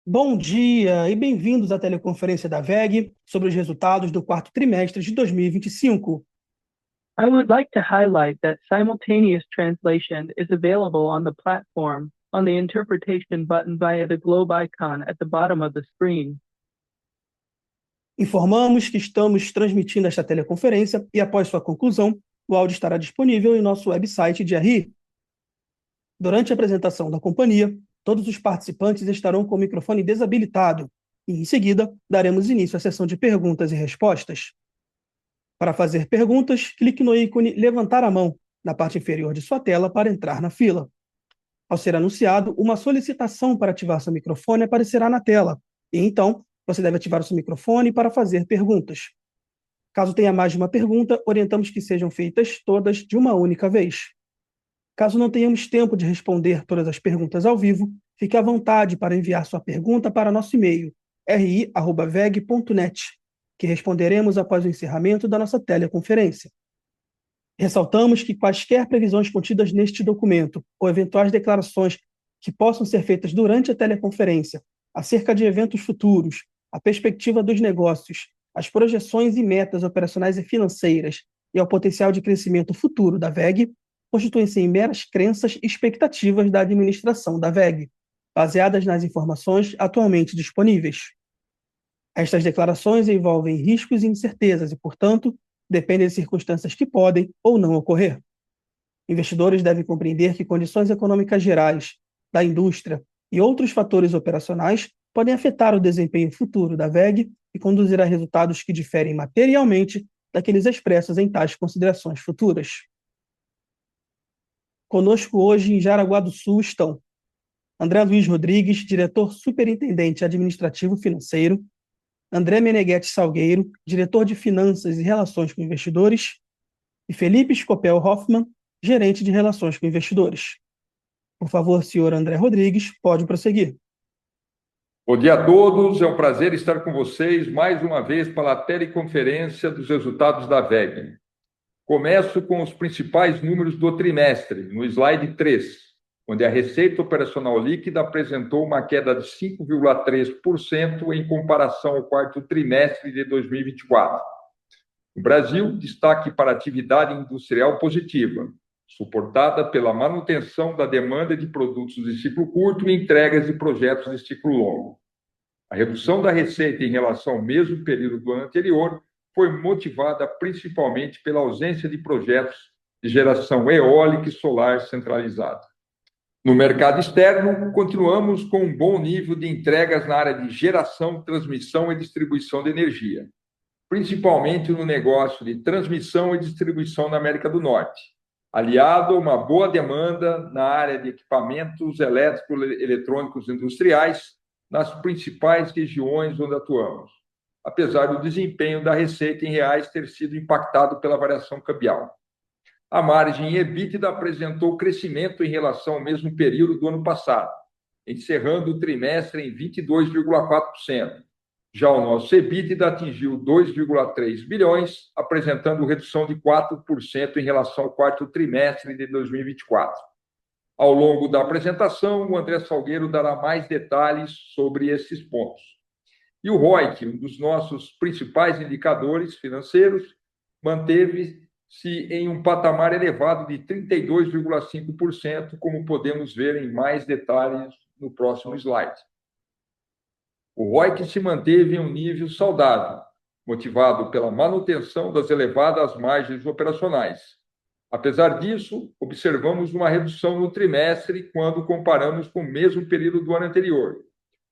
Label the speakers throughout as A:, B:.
A: Bom dia e bem-vindos à teleconferência da WEG sobre os resultados do quarto trimestre de 2025.
B: I would like to highlight that simultaneous translation is available on the platform on the interpretation button via the globe icon at the bottom of the screen.
A: Informamos que estamos transmitindo esta teleconferência e, após sua conclusão, o áudio estará disponível em nosso website de RI. Durante a apresentação da companhia, todos os participantes estarão com o microfone desabilitado e, em seguida, daremos início à sessão de perguntas e respostas. Para fazer perguntas, clique no ícone Levantar a mão na parte inferior de sua tela para entrar na fila. Ao ser anunciado, uma solicitação para ativar seu microfone aparecerá na tela, e então você deve ativar o seu microfone para fazer perguntas. Caso tenha mais de uma pergunta, orientamos que sejam feitas todas de uma única vez. Caso não tenhamos tempo de responder todas as perguntas ao vivo, fique à vontade para enviar sua pergunta para nosso e-mail, ri@veg.net, que responderemos após o encerramento da nossa teleconferência. Ressaltamos que quaisquer previsões contidas neste documento ou eventuais declarações que possam ser feitas durante a teleconferência acerca de eventos futuros, a perspectiva dos negócios, as projeções e metas operacionais e financeiras e ao potencial de crescimento futuro da WEG constituem-se em meras crenças e expectativas da administração da WEG, baseadas nas informações atualmente disponíveis. Estas declarações envolvem riscos e incertezas e, portanto, dependem de circunstâncias que podem ou não ocorrer. Investidores devem compreender que condições econômicas gerais, da indústria e outros fatores operacionais podem afetar o desempenho futuro da WEG e conduzir a resultados que diferem materialmente daqueles expressos em tais considerações futuras. Conosco hoje em Jaraguá do Sul estão André Luiz Rodrigues, diretor superintendente administrativo financeiro, André Meneghetti Salgueiro, diretor de Finanças e Relações com Investidores, e Felipe Scopel Hoffmann, gerente de Relações com Investidores. Por favor, senhor André Rodrigues, pode prosseguir.
C: Bom dia a todos, é um prazer estar com vocês mais uma vez para a teleconferência dos resultados da WEG. Começo com os principais números do trimestre, no slide 3, onde a receita operacional líquida apresentou uma queda de 5,3% em comparação ao quarto trimestre de 2024. No Brasil, destaque para a atividade industrial positiva, suportada pela manutenção da demanda de produtos de ciclo curto e entregas de projetos de ciclo longo. A redução da receita em relação ao mesmo período do ano anterior foi motivada principalmente pela ausência de projetos de geração eólica e solar centralizada. No mercado externo, continuamos com um bom nível de entregas na área de geração, transmissão e distribuição de energia, principalmente no negócio de transmissão e distribuição na América do Norte, aliado a uma boa demanda na área de equipamentos elétricos e eletrônicos industriais nas principais regiões onde atuamos, apesar do desempenho da receita em reais ter sido impactado pela variação cambial. A margem EBITDA apresentou crescimento em relação ao mesmo período do ano passado, encerrando o trimestre em 22,4%. Já o nosso EBITDA atingiu 2,3 bilhões, apresentando redução de 4% em relação ao quarto trimestre de 2024. Ao longo da apresentação, o André Salgueiro dará mais detalhes sobre esses pontos. E o ROIC, um dos nossos principais indicadores financeiros, manteve-se em um patamar elevado de 32,5%, como podemos ver em mais detalhes no próximo slide. O ROIC se manteve em um nível saudável, motivado pela manutenção das elevadas margens operacionais. Apesar disso, observamos uma redução no trimestre quando comparamos com o mesmo período do ano anterior,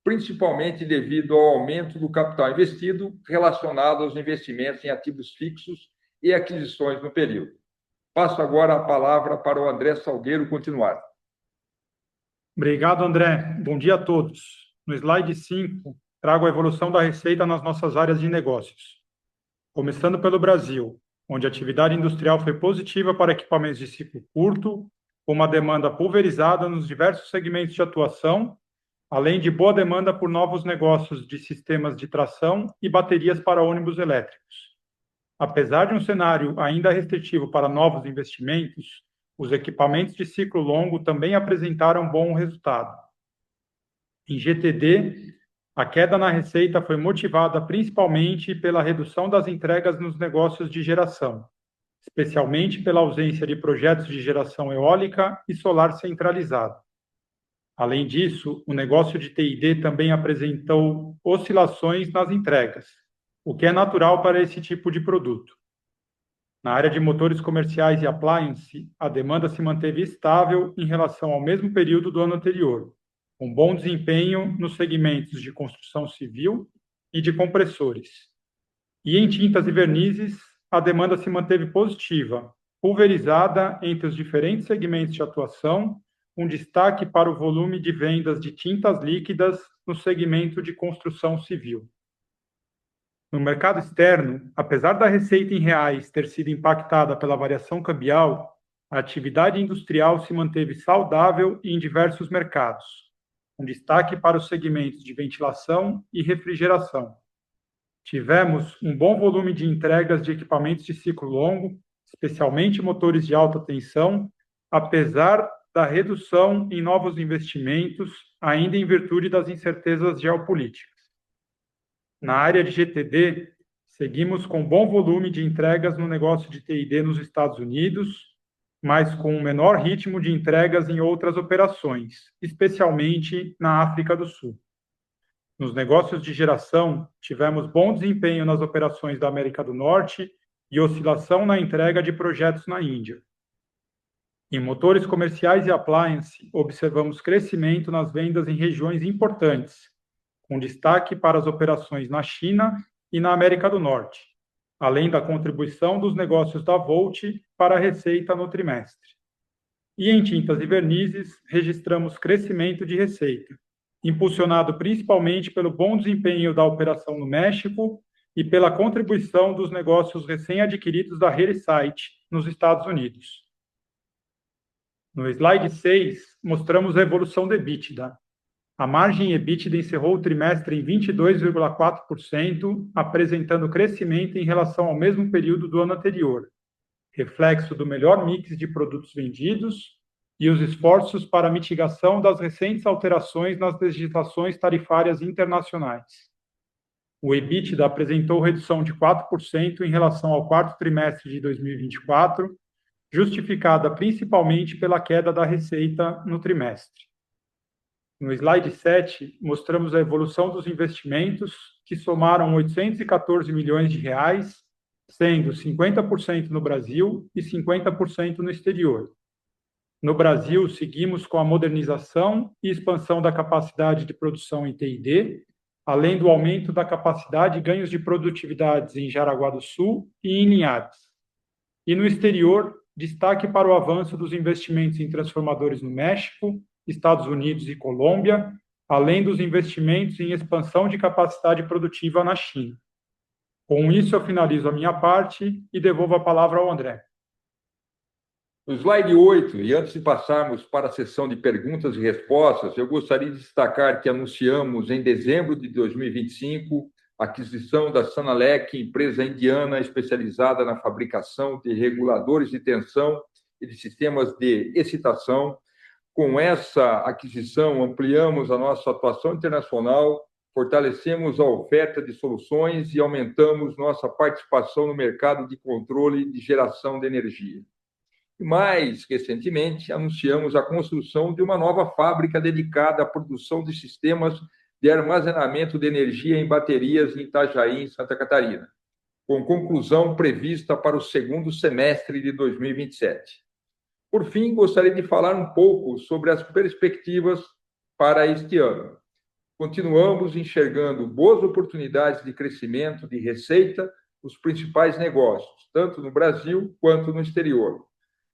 C: principalmente devido ao aumento do capital investido relacionado aos investimentos em ativos fixos e aquisições no período. Passo agora a palavra para o André Salgueiro continuar.
D: Obrigado, André. Bom dia a todos. No slide 5, trago a evolução da receita nas nossas áreas de negócios. Começando pelo Brasil, onde a atividade industrial foi positiva para equipamentos de ciclo curto, com uma demanda pulverizada nos diversos segmentos de atuação, além de boa demanda por novos negócios de sistemas de tração e baterias para ônibus elétricos. Apesar de um cenário ainda restritivo para novos investimentos, os equipamentos de ciclo longo também apresentaram bom resultado. Em GTD, A queda na receita foi motivada principalmente pela redução das entregas nos negócios de geração, especialmente pela ausência de projetos de geração eólica e solar centralizada. Além disso, o negócio de T&D também apresentou oscilações nas entregas, o que é natural para esse tipo de produto. Na área de motores comerciais e appliance, a demanda se manteve estável em relação ao mesmo período do ano anterior, com bom desempenho nos segmentos de construção civil e de compressores. E em tintas e vernizes, a demanda se manteve positiva, pulverizada entre os diferentes segmentos de atuação, com destaque para o volume de vendas de tintas líquidas no segmento de construção civil. No mercado externo, apesar da receita em reais ter sido impactada pela variação cambial, a atividade industrial se manteve saudável em diversos mercados, com destaque para os segmentos de ventilação e refrigeração. Tivemos um bom volume de entregas de equipamentos de ciclo longo, especialmente motores de alta tensão, apesar da redução em novos investimentos, ainda em virtude das incertezas geopolíticas. Na área de GTD, seguimos com bom volume de entregas no negócio de T&D nos Estados Unidos, mas com um menor ritmo de entregas em outras operações, especialmente na África do Sul. Nos negócios de geração, tivemos bom desempenho nas operações da América do Norte e oscilação na entrega de projetos na Índia. Em motores comerciais e appliance, observamos crescimento nas vendas em regiões importantes, com destaque para as operações na China e na América do Norte, além da contribuição dos negócios da Volt para a receita no trimestre. E em tintas e vernizes, registramos crescimento de receita, impulsionado principalmente pelo bom desempenho da operação no México e pela contribuição dos negócios recém-adquiridos da Heresite nos Estados Unidos. No slide 6, mostramos a evolução do EBITDA. A margem EBITDA encerrou o trimestre em 22,4%, apresentando crescimento em relação ao mesmo período do ano anterior, reflexo do melhor mix de produtos vendidos e os esforços para a mitigação das recentes alterações nas legislações tarifárias internacionais. O EBITDA apresentou redução de 4% em relação ao quarto trimestre de 2024, justificada principalmente pela queda da receita no trimestre. No slide 7, mostramos a evolução dos investimentos, que somaram 814 milhões de reais, sendo 50% no Brasil e 50% no exterior. No Brasil, seguimos com a modernização e expansão da capacidade de produção em T&D, além do aumento da capacidade e ganhos de produtividade em Jaraguá do Sul e em Linhares. E no exterior, destaque para o avanço dos investimentos em transformadores no México, Estados Unidos e Colômbia, além dos investimentos em expansão de capacidade produtiva na China. Com isso, eu finalizo a minha parte e devolvo a palavra ao André.
C: No slide 8, e antes de passarmos para a sessão de perguntas e respostas, eu gostaria de destacar que anunciamos em dezembro de 2025 a aquisição da Sanalec, empresa indiana especializada na fabricação de reguladores de tensão e de sistemas de excitação. Com essa aquisição, ampliamos a nossa atuação internacional, fortalecemos a oferta de soluções e aumentamos nossa participação no mercado de controle de geração de energia. E mais recentemente, anunciamos a construção de uma nova fábrica dedicada à produção de sistemas de armazenamento de energia em baterias em Itajaí, em Santa Catarina, com conclusão prevista para o segundo semestre de 2027. Por fim, gostaria de falar um pouco sobre as perspectivas para este ano. Continuamos enxergando boas oportunidades de crescimento de receita nos principais negócios, tanto no Brasil quanto no exterior.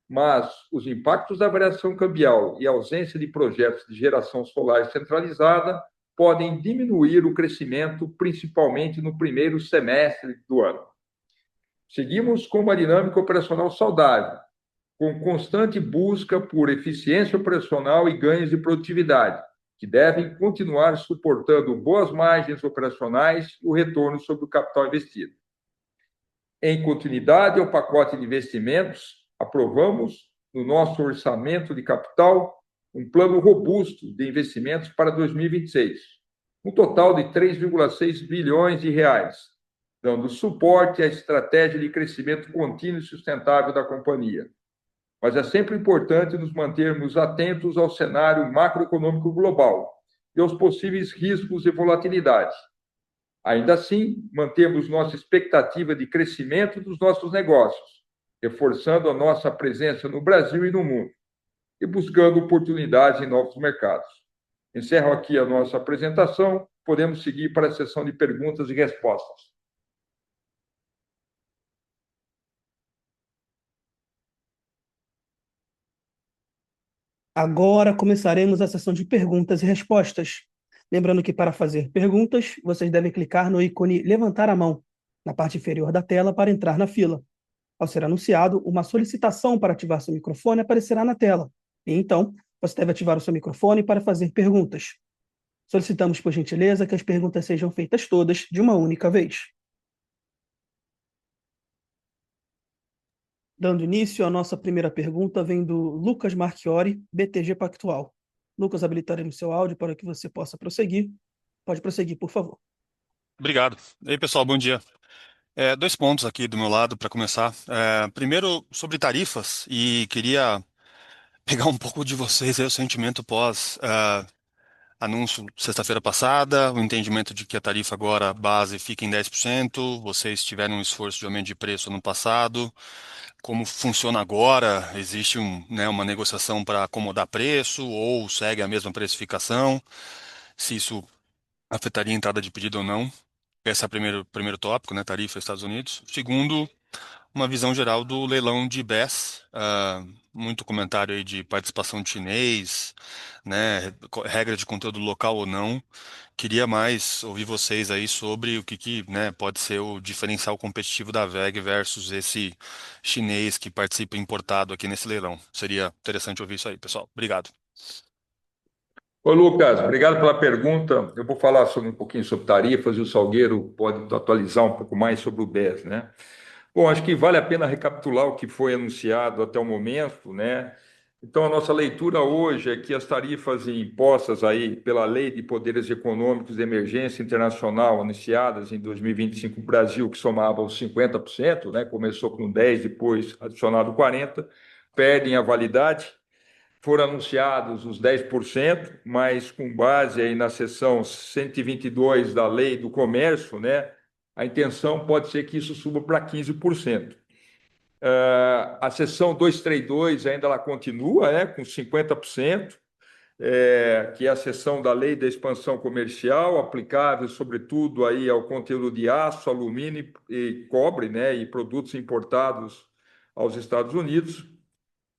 C: Mas os impactos da variação cambial e a ausência de projetos de geração solar centralizada podem diminuir o crescimento, principalmente no primeiro semestre do ano. Seguimos com uma dinâmica operacional saudável, com constante busca por eficiência operacional e ganhos de produtividade, que devem continuar suportando boas margens operacionais e o retorno sobre o capital investido. Em continuidade ao pacote de investimentos, aprovamos no nosso orçamento de capital um plano robusto de investimentos para 2026, um total de 3,6 bilhões de reais, dando suporte à estratégia de crescimento contínuo e sustentável da companhia. Mas é sempre importante nos mantermos atentos ao cenário macroeconômico global e aos possíveis riscos e volatilidade. Ainda assim, mantemos nossa expectativa de crescimento dos nossos negócios, reforçando a nossa presença no Brasil e no mundo, e buscando oportunidades em novos mercados. Encerro aqui a nossa apresentação. Podemos seguir para a sessão de perguntas e respostas.
A: Agora começaremos a sessão de perguntas e respostas. Lembrando que para fazer perguntas, vocês devem clicar no ícone levantar a mão, na parte inferior da tela, para entrar na fila. Ao ser anunciado, uma solicitação para ativar seu microfone aparecerá na tela. E então, você deve ativar o seu microfone para fazer perguntas. Solicitamos, por gentileza, que as perguntas sejam feitas todas de uma única vez. Dando início, a nossa primeira pergunta vem do Lucas Marchiori, BTG Pactual. Lucas, habilitaremos seu áudio para que você possa prosseguir. Pode prosseguir, por favor.
E: Obrigado. E aí, pessoal, bom dia. Dois pontos aqui do meu lado para começar. Primeiro, sobre tarifas, e queria pegar um pouco de vocês aí, o sentimento pós anúncio sexta-feira passada, o entendimento de que a tarifa agora base fica em 10%, vocês tiveram um esforço de aumento de preço no passado, como funciona agora? Existe uma negociação para acomodar preço ou segue a mesma precificação? Se isso afetaria a entrada de pedido ou não? Esse é o primeiro tópico, né? Tarifa Estados Unidos. Segundo, uma visão geral do leilão de BES, muito comentário aí de participação de chinês, né? Regra de conteúdo local ou não. Queria mais ouvir vocês aí sobre o que né, pode ser o diferencial competitivo da WEG versus esse chinês que participa importado aqui nesse leilão. Seria interessante ouvir isso aí, pessoal. Obrigado.
C: Ô, Lucas, obrigado pela pergunta. Eu vou falar um pouquinho sobre tarifas e o Salgueiro pode atualizar um pouco mais sobre o BES, né? Bom, acho que vale a pena recapitular o que foi anunciado até o momento, né? Então, a nossa leitura hoje é que as tarifas impostas aí pela Lei de Poderes Econômicos de Emergência Internacional, anunciadas em 2025 no Brasil, que somavam 50%, né? Começou com 10, depois adicionado 40%, perdem a validade. Foram anunciados os 10%, mas com base aí na seção 122 da Lei do Comércio, né? A intenção pode ser que isso suba para 15%. A seção 232 ainda ela continua, né, com 50%, que é a seção da Lei da Expansão Comercial, aplicável, sobretudo, aí ao conteúdo de aço, alumínio e cobre, né, e produtos importados aos Estados Unidos.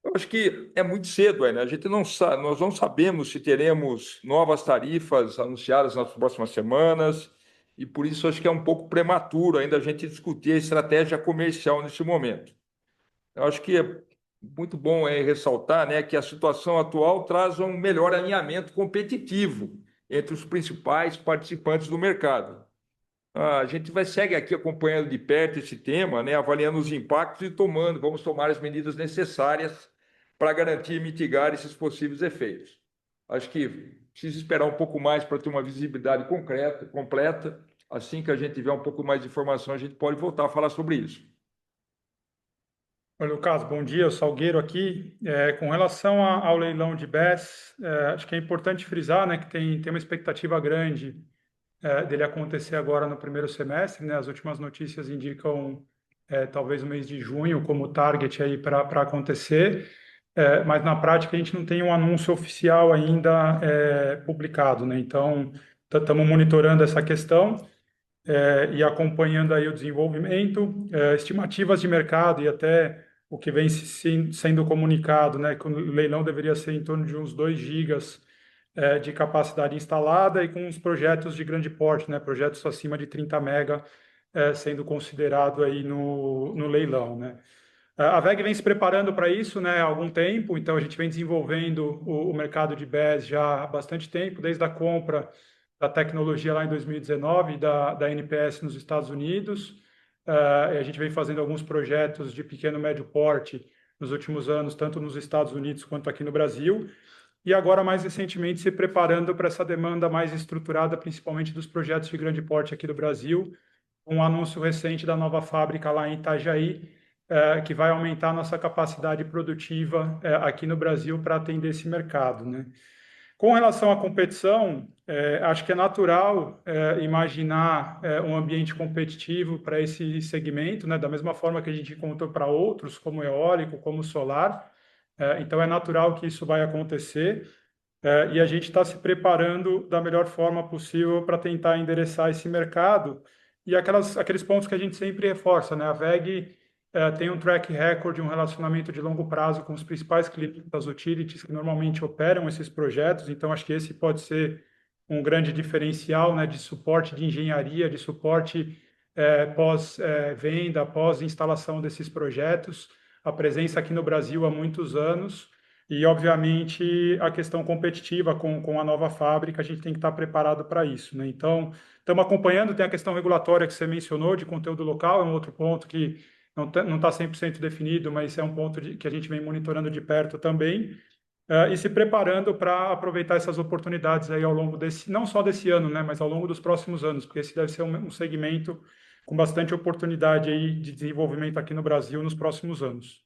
C: Eu acho que é muito cedo, né? A gente não sabe, nós não sabemos se teremos novas tarifas anunciadas nas próximas semanas, e por isso acho que é um pouco prematuro ainda a gente discutir a estratégia comercial nesse momento. Eu acho que é muito bom ressaltar, né, que a situação atual traz um melhor alinhamento competitivo entre os principais participantes do mercado. A gente segue aqui acompanhando de perto esse tema, né, avaliando os impactos e vamos tomar as medidas necessárias para garantir e mitigar esses possíveis efeitos. Acho que precisa esperar um pouco mais para ter uma visibilidade completa. Assim que a gente tiver um pouco mais de informação, a gente pode voltar a falar sobre isso.
D: Oi, Lucas, bom dia, o Salgueiro aqui. Com relação ao leilão de BES, acho que é importante frisar, né, que tem uma expectativa grande dele acontecer agora no primeiro semestre, né? As últimas notícias indicam talvez o mês de junho como target aí para acontecer, mas na prática a gente não tem um anúncio oficial ainda publicado, né? Então, estamos monitorando essa questão e acompanhando aí o desenvolvimento, estimativas de mercado e até o que vem sendo comunicado, né? Que o leilão deveria ser em torno de uns 2 gigas de capacidade instalada e com os projetos de grande porte, né? Projetos acima de 30 mega sendo considerado aí no leilão, né? A WEG vem se preparando para isso, né, há algum tempo, então a gente vem desenvolvendo o mercado de BES já há bastante tempo, desde a compra da tecnologia lá em 2019 da NPS nos Estados Unidos. A gente vem fazendo alguns projetos de pequeno e médio porte nos últimos anos, tanto nos Estados Unidos quanto aqui no Brasil. e agora, mais recentemente, se preparando para essa demanda mais estruturada, principalmente dos projetos de grande porte aqui do Brasil, um anúncio recente da nova fábrica lá em Itajaí, que vai aumentar a nossa capacidade produtiva aqui no Brasil para atender esse mercado, né? Com relação à competição, acho que é natural imaginar um ambiente competitivo para esse segmento, né? Da mesma forma que a gente encontrou para outros, como eólico, como solar. Então, é natural que isso vai acontecer. E a gente está se preparando da melhor forma possível para tentar endereçar esse mercado. E aqueles pontos que a gente sempre reforça, né? A WEG tem um track record, um relacionamento de longo prazo com os principais clientes das utilities que normalmente operam esses projetos. Então, acho que esse pode ser um grande diferencial, né? De suporte de engenharia, de suporte pós-venda, pós-instalação desses projetos. A presença aqui no Brasil há muitos anos. E, obviamente, a questão competitiva com a nova fábrica, a gente tem que estar preparado para isso, né? Então, estamos acompanhando, tem a questão regulatória que você mencionou, de conteúdo local, é um outro ponto que não está 100% definido, mas é um ponto que a gente vem monitorando de perto também, e se preparando para aproveitar essas oportunidades aí ao longo não só desse ano, né, mas ao longo dos próximos anos, porque esse deve ser um segmento com bastante oportunidade aí de desenvolvimento aqui no Brasil nos próximos anos.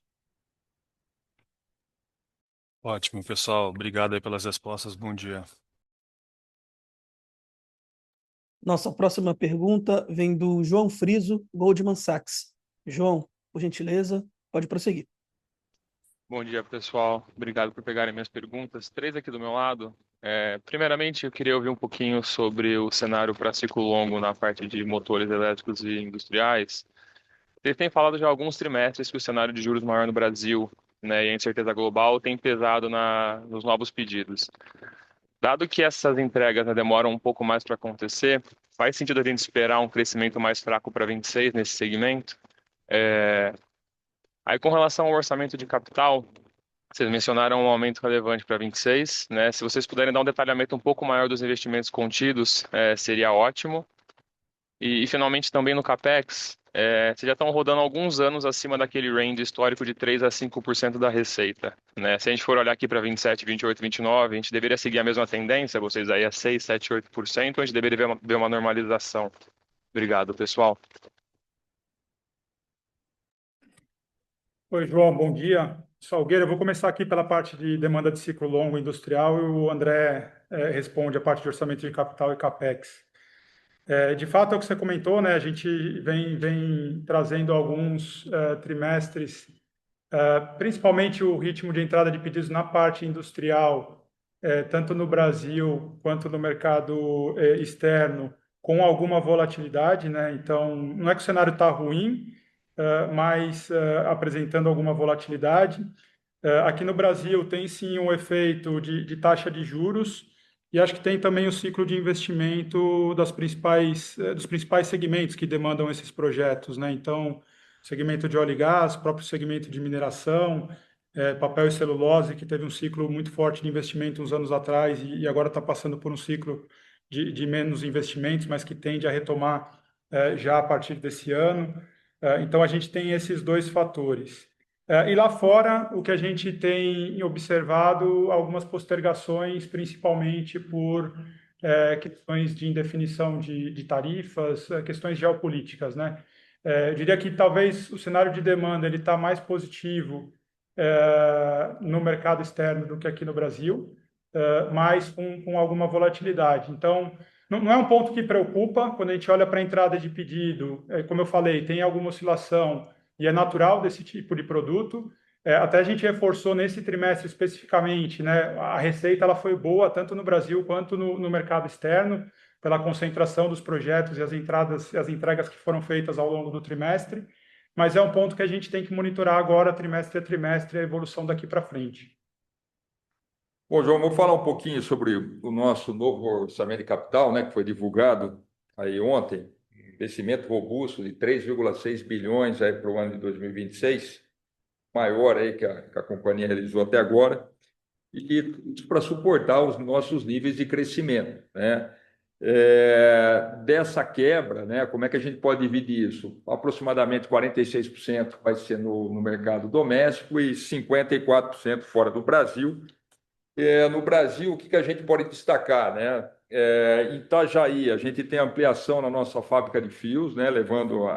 E: Ótimo, pessoal. Obrigado aí pelas respostas. Bom dia.
A: Nossa próxima pergunta vem do João Friso, Goldman Sachs. João, por gentileza, pode prosseguir.
F: Bom dia, pessoal. Obrigado por pegarem minhas perguntas. 3 aqui do meu lado. Primeiramente, eu queria ouvir um pouquinho sobre o cenário para ciclo longo na parte de motores elétricos e industriais. Vocês têm falado já há alguns trimestres que o cenário de juros maior no Brasil, né, e a incerteza global tem pesado nos novos pedidos. Dado que essas entregas, né, demoram um pouco mais para acontecer, faz sentido a gente esperar um crescimento mais fraco para 26 nesse segmento? Aí, com relação ao orçamento de capital, vocês mencionaram um aumento relevante para 26, né? Se vocês puderem dar um detalhamento um pouco maior dos investimentos contidos, seria ótimo. E, finalmente, também no CAPEX, vocês já estão rodando alguns anos acima daquele range histórico de 3 a 5% da receita, né? Se a gente for olhar aqui para 27, 28, 29, a gente deveria seguir a mesma tendência, vocês aí a 6, 7, 8%, ou a gente deveria ver uma normalização? Obrigado, pessoal.
D: Oi, João, bom dia. Salgueiro, eu vou começar aqui pela parte de demanda de ciclo longo industrial e o André responde a parte de orçamento de capital e CAPEX. De fato, é o que você comentou, né? A gente vem trazendo alguns trimestres, principalmente o ritmo de entrada de pedidos na parte industrial, tanto no Brasil quanto no mercado externo, com alguma volatilidade, né? Então, não é que o cenário está ruim, mas apresentando alguma volatilidade. Aqui no Brasil tem sim um efeito de taxa de juros, e acho que tem também o ciclo de investimento dos principais segmentos que demandam esses projetos, né? Então, segmento de óleo e gás, próprio segmento de mineração, papel e celulose, que teve um ciclo muito forte de investimento uns anos atrás e agora está passando por um ciclo de menos investimentos, mas que tende a retomar já a partir desse ano. Então, a gente tem esses dois fatores. E lá fora, o que a gente tem observado, algumas postergações, principalmente por questões de indefinição de tarifas, questões geopolíticas, né? Eu diria que talvez o cenário de demanda ele está mais positivo no mercado externo do que aqui no Brasil, mas com alguma volatilidade. Então, não é um ponto que preocupa quando a gente olha para a entrada de pedido. Como eu falei, tem alguma oscilação e é natural desse tipo de produto. Até a gente reforçou nesse trimestre especificamente, né? A receita ela foi boa tanto no Brasil quanto no mercado externo, pela concentração dos projetos e as entregas que foram feitas ao longo do trimestre. Mas é um ponto que a gente tem que monitorar agora, trimestre a trimestre, a evolução daqui para frente.
C: Bom, João, vou falar um pouquinho sobre o nosso novo orçamento de capital, né, que foi divulgado aí ontem. Investimento robusto de 3,6 bilhões aí para o ano de 2026, maior aí que a companhia realizou até agora, e isso para suportar os nossos níveis de crescimento, né? Dessa quebra, né, como é que a gente pode dividir isso? Aproximadamente 46% vai ser no mercado doméstico e 54% fora do Brasil. No Brasil, o que a gente pode destacar, né? Em Itajaí, a gente tem ampliação na nossa fábrica de fios, né? Levando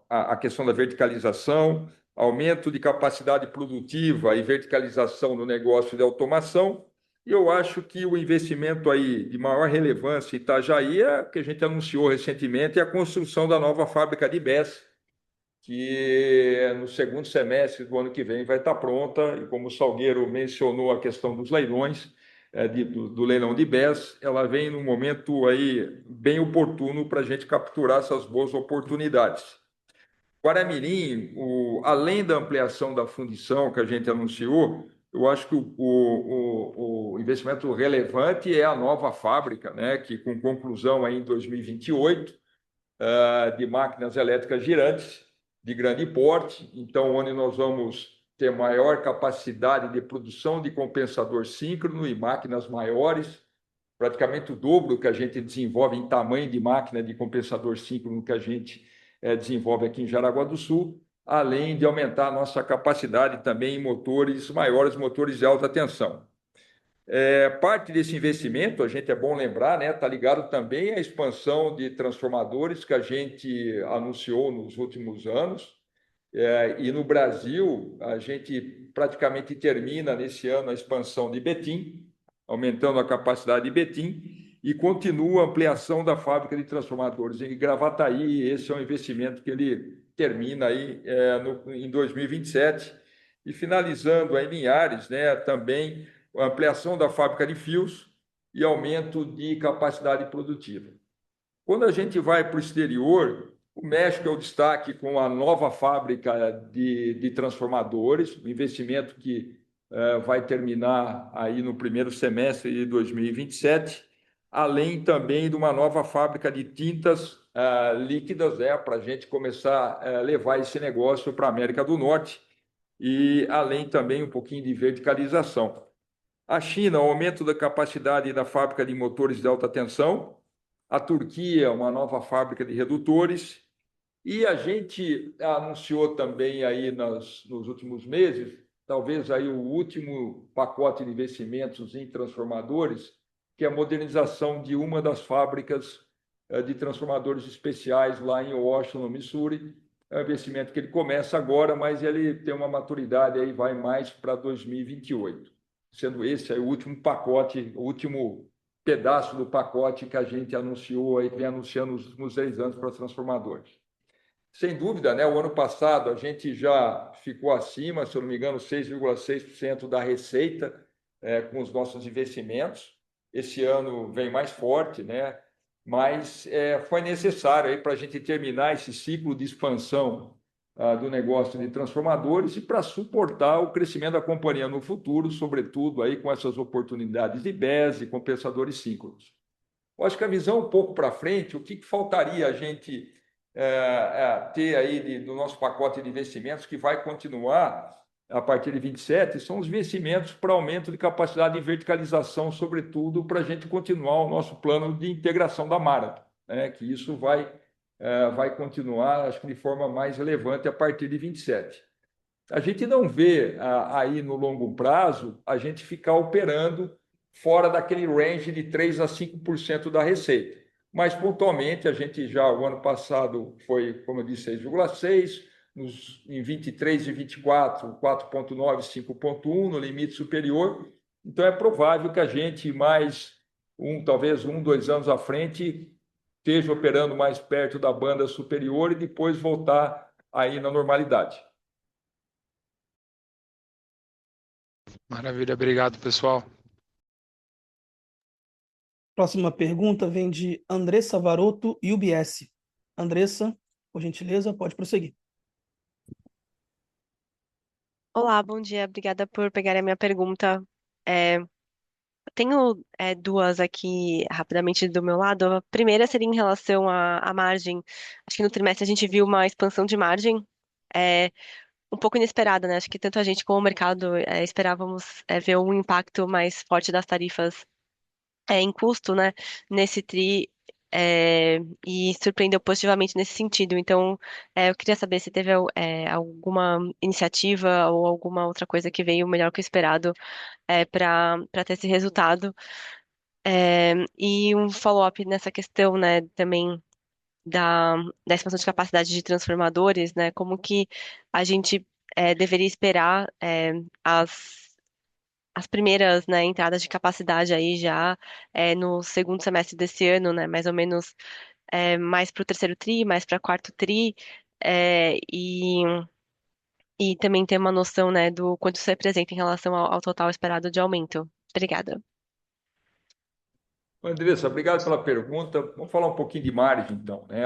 C: a questão da verticalização, aumento de capacidade produtiva e verticalização no negócio de automação. E eu acho que o investimento aí de maior relevância em Itajaí é o que a gente anunciou recentemente, é a construção da nova fábrica de BESS, que no segundo semestre do ano que vem vai estar pronta. E como o Salgueiro mencionou a questão dos leilões, do leilão de BES, ela vem num momento aí bem oportuno para a gente capturar essas boas oportunidades. Guaramirim, além da ampliação da fundição que a gente anunciou, eu acho que o investimento relevante é a nova fábrica, né, que com conclusão aí em 2028, de máquinas elétricas girantes de grande porte, então onde nós vamos ter maior capacidade de produção de compensador síncrono e máquinas maiores, praticamente o dobro que a gente desenvolve em tamanho de máquina de compensador síncrono que a gente desenvolve aqui em Jaraguá do Sul, além de aumentar a nossa capacidade também em motores maiores, motores de alta tensão. Parte desse investimento, a gente é bom lembrar, né, está ligado também à expansão de transformadores que a gente anunciou nos últimos anos. E no Brasil, a gente praticamente termina nesse ano a expansão de Betim, aumentando a capacidade de Betim, e continua a ampliação da fábrica de transformadores em Gravataí. Esse é um investimento que ele termina aí em 2027. E finalizando aí em Linhares, né, também a ampliação da fábrica de fios e aumento de capacidade produtiva. Quando a gente vai para o exterior, o México é o destaque com a nova fábrica de transformadores, um investimento que vai terminar aí no primeiro semestre de 2027, além também de uma nova fábrica de tintas líquidas, para a gente começar a levar esse negócio para a América do Norte, e além também um pouquinho de verticalização. A China, o aumento da capacidade da fábrica de motores de alta tensão. A Turquia, uma nova fábrica de redutores. E a gente anunciou também aí nos últimos meses, talvez aí o último pacote de investimentos em transformadores, que é a modernização de uma das fábricas de transformadores especiais lá em Washington, no Missouri. É um investimento que ele começa agora, mas ele tem uma maturidade aí, vai mais para 2028. Sendo esse aí o último pacote, o último pedaço do pacote que a gente anunciou aí, que vem anunciando nos últimos 10 anos para os transformadores. Sem dúvida, né, o ano passado a gente já ficou acima, se eu não me engano, 6,6% da receita com os nossos investimentos. Esse ano vem mais forte, né? Mas foi necessário aí para a gente terminar esse ciclo de expansão do negócio de transformadores e para suportar o crescimento da companhia no futuro, sobretudo aí com essas oportunidades de BES e compensadores síncronos. Eu acho que a visão um pouco para frente, o que faltaria a gente ter aí do nosso pacote de investimentos, que vai continuar a partir de 27, são os investimentos para aumento de capacidade de verticalização, sobretudo para a gente continuar o nosso plano de integração da Marathon, né? Que isso vai continuar, acho que de forma mais relevante a partir de 27. A gente não vê aí no longo prazo a gente ficar operando fora daquele range de 3 a 5% da receita. Mas pontualmente a gente já, o ano passado foi, como eu disse, 6,6%, em 23 e 24, 4,9, 5,1 no limite superior. Então é provável que a gente talvez 2 anos à frente esteja operando mais perto da banda superior e depois voltar aí na normalidade.
F: Maravilha, obrigado, pessoal.
A: Próxima pergunta vem de Andressa Varoto, UBS. Andressa, por gentileza, pode prosseguir.
G: Olá, bom dia. Obrigada por pegar a minha pergunta. Tenho duas aqui rapidamente do meu lado. A primeira seria em relação à margem. Acho que no trimestre a gente viu uma expansão de margem um pouco inesperada, né? Acho que tanto a gente como o mercado esperávamos ver um impacto mais forte das tarifas em custo, né? Nesse TRI. e surpreendeu positivamente nesse sentido. Então, eu queria saber se teve alguma iniciativa ou alguma outra coisa que veio melhor que o esperado para ter esse resultado. E um follow-up nessa questão, né, também da expansão de capacidade de transformadores, né, como que a gente deveria esperar as primeiras, né, entradas de capacidade aí já no segundo semestre desse ano, né, mais ou menos mais para o terceiro tri, mais para quarto tri, é, e, e também ter uma noção, né, do quanto isso representa em relação ao total esperado de aumento. Obrigada.
C: Andressa, obrigado pela pergunta. Vamos falar um pouquinho de margem, então, né?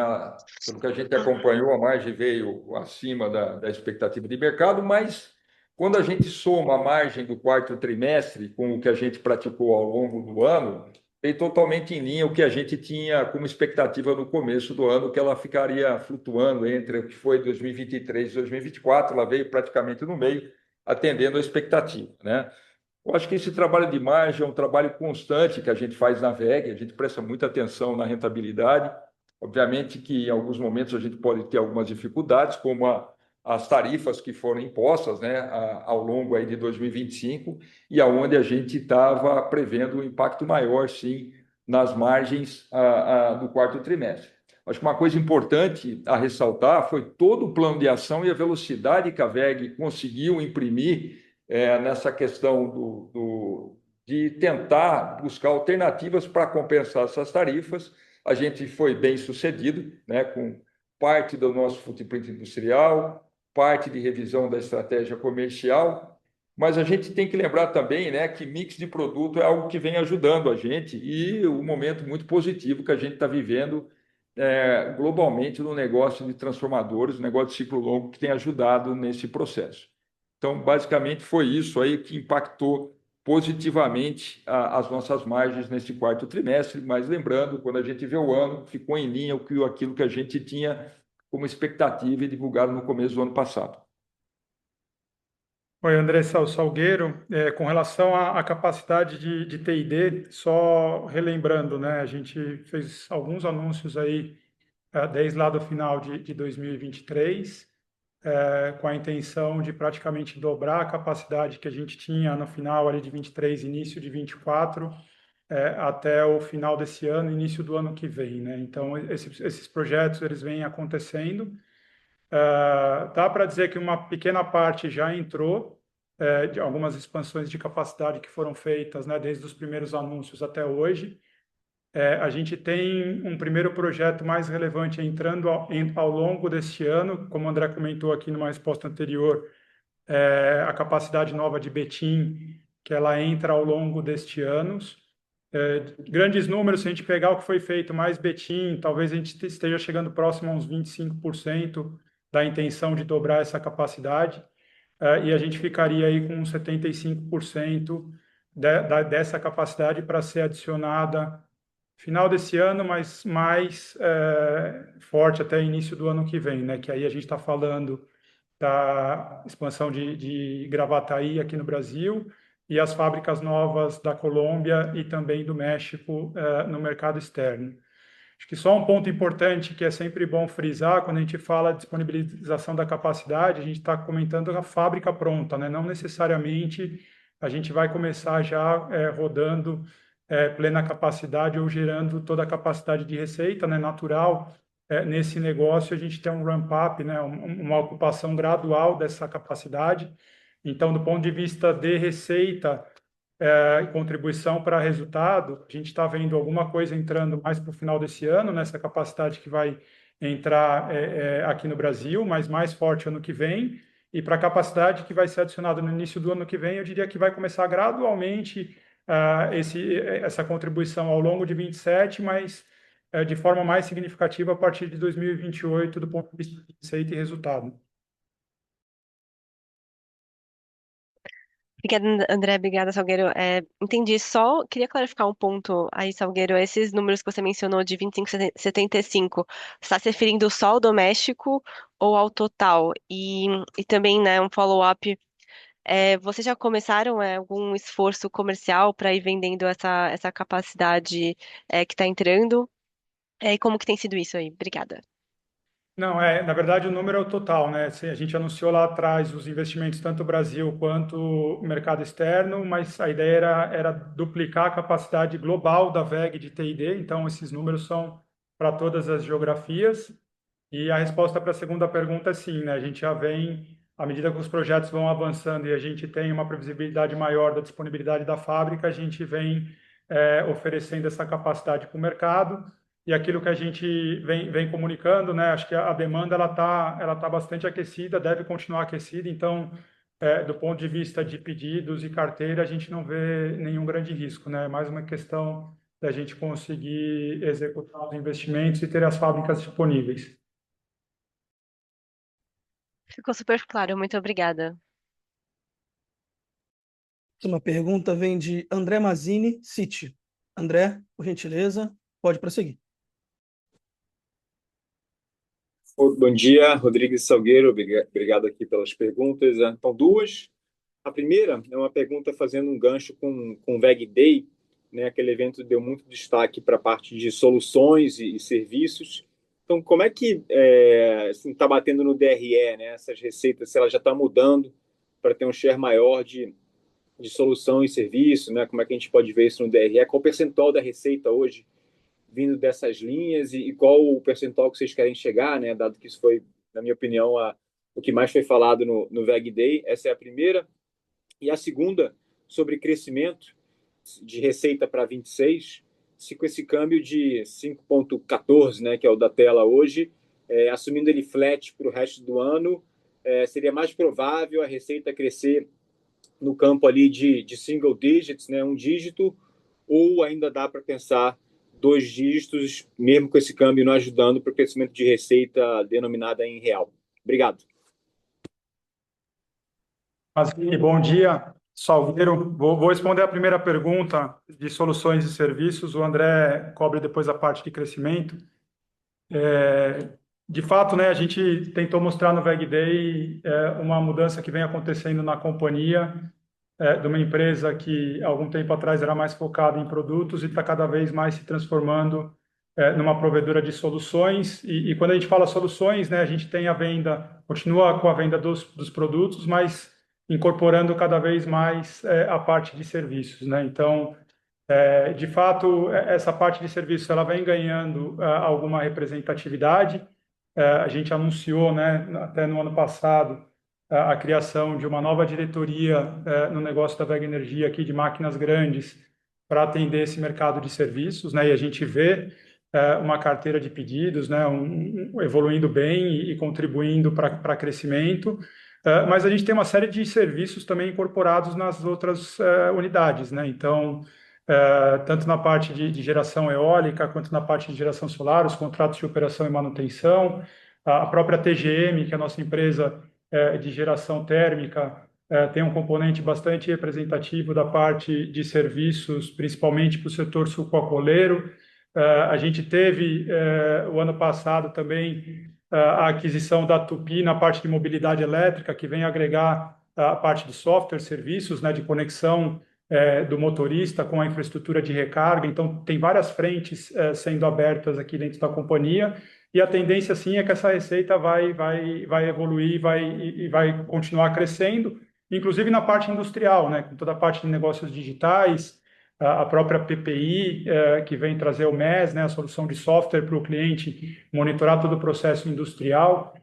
C: Pelo que a gente acompanhou, a margem veio acima da expectativa de mercado, mas quando a gente soma a margem do quarto trimestre com o que a gente praticou ao longo do ano, tem totalmente em linha o que a gente tinha como expectativa no começo do ano, que ela ficaria flutuando entre o que foi 2023 e 2024, ela veio praticamente no meio, atendendo a expectativa, né? Eu acho que esse trabalho de margem é um trabalho constante que a gente faz na VEG, a gente presta muita atenção na rentabilidade. Obviamente que em alguns momentos a gente pode ter algumas dificuldades, como as tarifas que foram impostas, né, ao longo aí de 2025, e aonde a gente estava prevendo um impacto maior, sim, nas margens do quarto trimestre. Acho que uma coisa importante a ressaltar foi todo o plano de ação e a velocidade que a VEG conseguiu imprimir nessa questão de tentar buscar alternativas para compensar essas tarifas. A gente foi bem sucedido, né, com parte do nosso footprint industrial, parte de revisão da estratégia comercial, mas a gente tem que lembrar também, né, que mix de produto é algo que vem ajudando a gente e um momento muito positivo que a gente está vivendo globalmente no negócio de transformadores, no negócio de ciclo longo, que tem ajudado nesse processo. Então, basicamente, foi isso aí que impactou positivamente as nossas margens nesse quarto trimestre, mas lembrando, quando a gente vê o ano, ficou em linha com aquilo que a gente tinha como expectativa e divulgado no começo do ano passado.
D: Oi, André Salgueiro. Com relação à capacidade de T&D, só relembrando, né, a gente fez alguns anúncios aí desde lá do final de 2023, com a intenção de praticamente dobrar a capacidade que a gente tinha no final ali de 23, início de 24, até o final desse ano, início do ano que vem, né? Então, esses projetos eles vêm acontecendo. Dá para dizer que uma pequena parte já entrou, de algumas expansões de capacidade que foram feitas, né, desde os primeiros anúncios até hoje. A gente tem um primeiro projeto mais relevante entrando ao longo deste ano, como o André comentou aqui numa resposta anterior, a capacidade nova de Betim, que ela entra ao longo deste ano. Grandes números, se a gente pegar o que foi feito mais Betim, talvez a gente esteja chegando próximo a uns 25% da intenção de dobrar essa capacidade, e a gente ficaria aí com 75% dessa capacidade para ser adicionada final desse ano, mas mais forte até início do ano que vem, né? Que aí a gente está falando da expansão de Gravataí aqui no Brasil e as fábricas novas da Colômbia e também do México no mercado externo. Acho que só um ponto importante que é sempre bom frisar, quando a gente fala de disponibilização da capacidade, a gente está comentando a fábrica pronta, né? Não necessariamente a gente vai começar já rodando plena capacidade ou gerando toda a capacidade de receita, né? Natural. Nesse negócio, a gente tem um ramp-up, né? Uma ocupação gradual dessa capacidade. Então, do ponto de vista de receita, contribuição para resultado, a gente está vendo alguma coisa entrando mais para o final desse ano, nessa capacidade que vai entrar aqui no Brasil, mas mais forte ano que vem, e para a capacidade que vai ser adicionada no início do ano que vem, eu diria que vai começar gradualmente essa contribuição ao longo de 27, mas de forma mais significativa a partir de 2028, do ponto de vista de receita e resultado.
G: Obrigada, André. Obrigada, Salgueiro. Entendi. Só queria clarificar um ponto aí, Salgueiro. Esses números que você mencionou de 25, 75, está se referindo só ao doméstico ou ao total? E também, né, um follow-up. Vocês já começaram algum esforço comercial para ir vendendo essa capacidade que está entrando? E como que tem sido isso aí? Obrigada.
D: Não, na verdade o número é o total, né? A gente anunciou lá atrás os investimentos tanto Brasil quanto mercado externo, mas a ideia era duplicar a capacidade global da VEG de T&D, então esses números são para todas as geografias. E a resposta para a segunda pergunta é sim, né? A gente já vem, à medida que os projetos vão avançando e a gente tem uma previsibilidade maior da disponibilidade da fábrica, a gente vem oferecendo essa capacidade para o mercado. E aquilo que a gente vem comunicando, né? Acho que a demanda ela tá bastante aquecida, deve continuar aquecida. Então, do ponto de vista de pedidos e carteira, a gente não vê nenhum grande risco, né? É mais uma questão da gente conseguir executar os investimentos e ter as fábricas disponíveis.
G: Ficou super claro, muito obrigada.
A: Uma pergunta vem de André Mazzini, Citi. André, por gentileza, pode prosseguir.
H: Bom dia, Rodrigues Salgueiro. Obrigado aqui pelas perguntas. Então, duas. A primeira é uma pergunta fazendo um gancho com o VEG Day, né? Aquele evento deu muito destaque para a parte de soluções e serviços. Então, como é que está batendo no DRE, né? Essas receitas, se ela já está mudando para ter um share maior de solução e serviço, né? Como é que a gente pode ver isso no DRE? Qual o percentual da receita hoje vindo dessas linhas e qual o percentual que vocês querem chegar, né? Dado que isso foi, na minha opinião, o que mais foi falado no VEG Day. Essa é a primeira. E a segunda, sobre crescimento de receita para 26, se com esse câmbio de 5,14, né, que é o da tela hoje, assumindo ele flat para o resto do ano, seria mais provável a receita crescer no campo ali de single digits, né, um dígito, ou ainda dá para pensar dois dígitos, mesmo com esse câmbio não ajudando para o crescimento de receita denominada em real. Obrigado.
D: Bom dia, Salgueiro. Vou responder a primeira pergunta de soluções e serviços. O André cobre depois a parte de crescimento. De fato, né, a gente tentou mostrar no VEG Day uma mudança que vem acontecendo na companhia, de uma empresa que algum tempo atrás era mais focada em produtos e está cada vez mais se transformando numa provedora de soluções. E quando a gente fala soluções, né, a gente tem a venda, continua com a venda dos produtos, mas incorporando cada vez mais a parte de serviços, né? Então, de fato, essa parte de serviços ela vem ganhando alguma representatividade. A gente anunciou, né, até no ano passado, a criação de uma nova diretoria no negócio da VEG Energia aqui de máquinas grandes para atender esse mercado de serviços, né? E a gente vê uma carteira de pedidos, né, evoluindo bem e contribuindo para crescimento. Mas a gente tem uma série de serviços também incorporados nas outras unidades, né? Então, tanto na parte de geração eólica quanto na parte de geração solar, os contratos de operação e manutenção, a própria TGM, que é a nossa empresa de geração térmica, tem um componente bastante representativo da parte de serviços, principalmente para o setor sucroalcooleiro. A gente teve, o ano passado também, a aquisição da Tupi na parte de mobilidade elétrica, que vem agregar a parte de software, serviços, né, de conexão do motorista com a infraestrutura de recarga. Então, tem várias frentes sendo abertas aqui dentro da companhia. E a tendência, sim, é que essa receita vai evoluir e vai continuar crescendo, inclusive na parte industrial, né, com toda a parte de negócios digitais, a própria PPI, que vem trazer o MES, né, a solução de software para o cliente monitorar todo o processo industrial.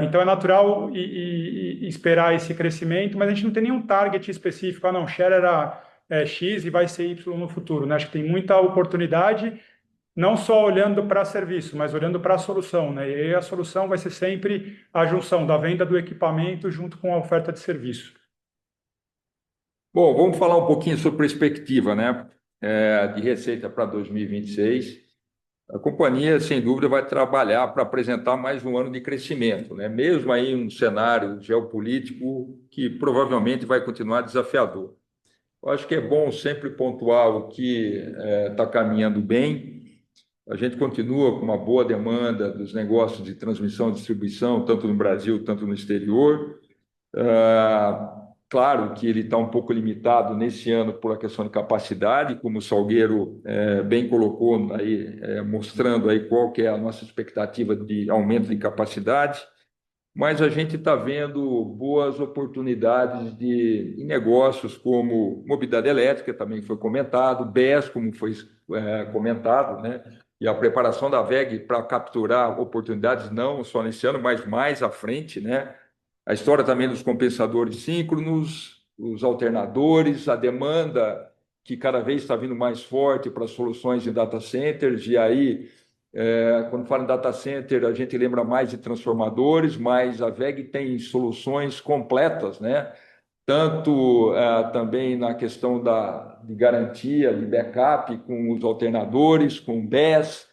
D: Então, é natural e esperar esse crescimento, mas a gente não tem nenhum target específico. Não, share era X e vai ser Y no futuro, né? Acho que tem muita oportunidade, não só olhando para serviço, mas olhando para a solução, né? E aí a solução vai ser sempre a junção da venda do equipamento junto com a oferta de serviço.
C: Bom, vamos falar um pouquinho sobre perspectiva, né, de receita para 2026. A companhia, sem dúvida, vai trabalhar para apresentar mais um ano de crescimento, né? Mesmo aí um cenário geopolítico que provavelmente vai continuar desafiador. Eu acho que é bom sempre pontuar o que está caminhando bem. A gente continua com uma boa demanda dos negócios de transmissão e distribuição, tanto no Brasil, tanto no exterior. Claro que ele está um pouco limitado nesse ano por a questão de capacidade, como o Salgueiro bem colocou aí, mostrando aí qual que é a nossa expectativa de aumento de capacidade, mas a gente está vendo boas oportunidades em negócios como mobilidade elétrica, também foi comentado, BES, como foi comentado, né? E a preparação da VEG para capturar oportunidades não só nesse ano, mas mais à frente, né? A história também dos compensadores síncronos, os alternadores, a demanda que cada vez está vindo mais forte para soluções de data centers, e aí, quando fala em data center, a gente lembra mais de transformadores, mas a VEG tem soluções completas, né? Tanto também na questão de garantia, de backup, com os alternadores, com BESS,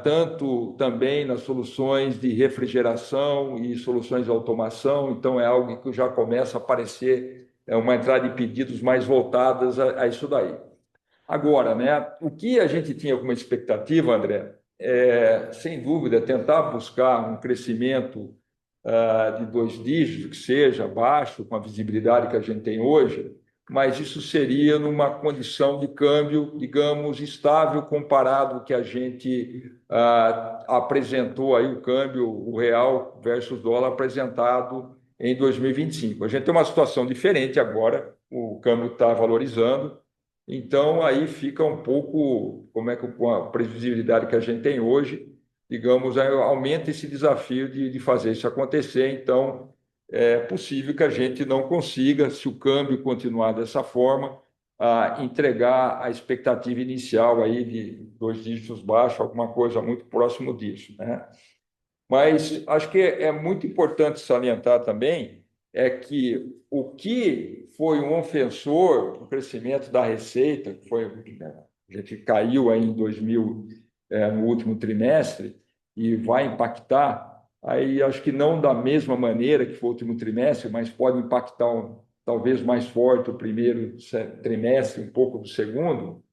C: tanto também nas soluções de refrigeração e soluções de automação. Então, é algo que já começa a aparecer uma entrada de pedidos mais voltadas a isso daí. Agora, né, o que a gente tinha como expectativa, André, sem dúvida, tentar buscar um crescimento de 2 dígitos, que seja baixo, com a visibilidade que a gente tem hoje, mas isso seria numa condição de câmbio, digamos, estável comparado ao que a gente apresentou aí, o câmbio, o real versus dólar apresentado em 2025. A gente tem uma situação diferente agora, o câmbio está valorizando, então aí fica um pouco, como é que com a previsibilidade que a gente tem hoje, digamos, aumenta esse desafio de fazer isso acontecer. Então, é possível que a gente não consiga, se o câmbio continuar dessa forma, entregar a expectativa inicial aí de 2 dígitos baixos, alguma coisa muito próximo disso, né? Mas acho que é muito importante salientar também que o que foi um ofensor para o crescimento da receita, que foi, né, a gente caiu aí em 2000, no último trimestre, e vai impactar, aí acho que não da mesma maneira que foi o último trimestre, mas pode impactar talvez mais forte o primeiro trimestre, um pouco do segundo,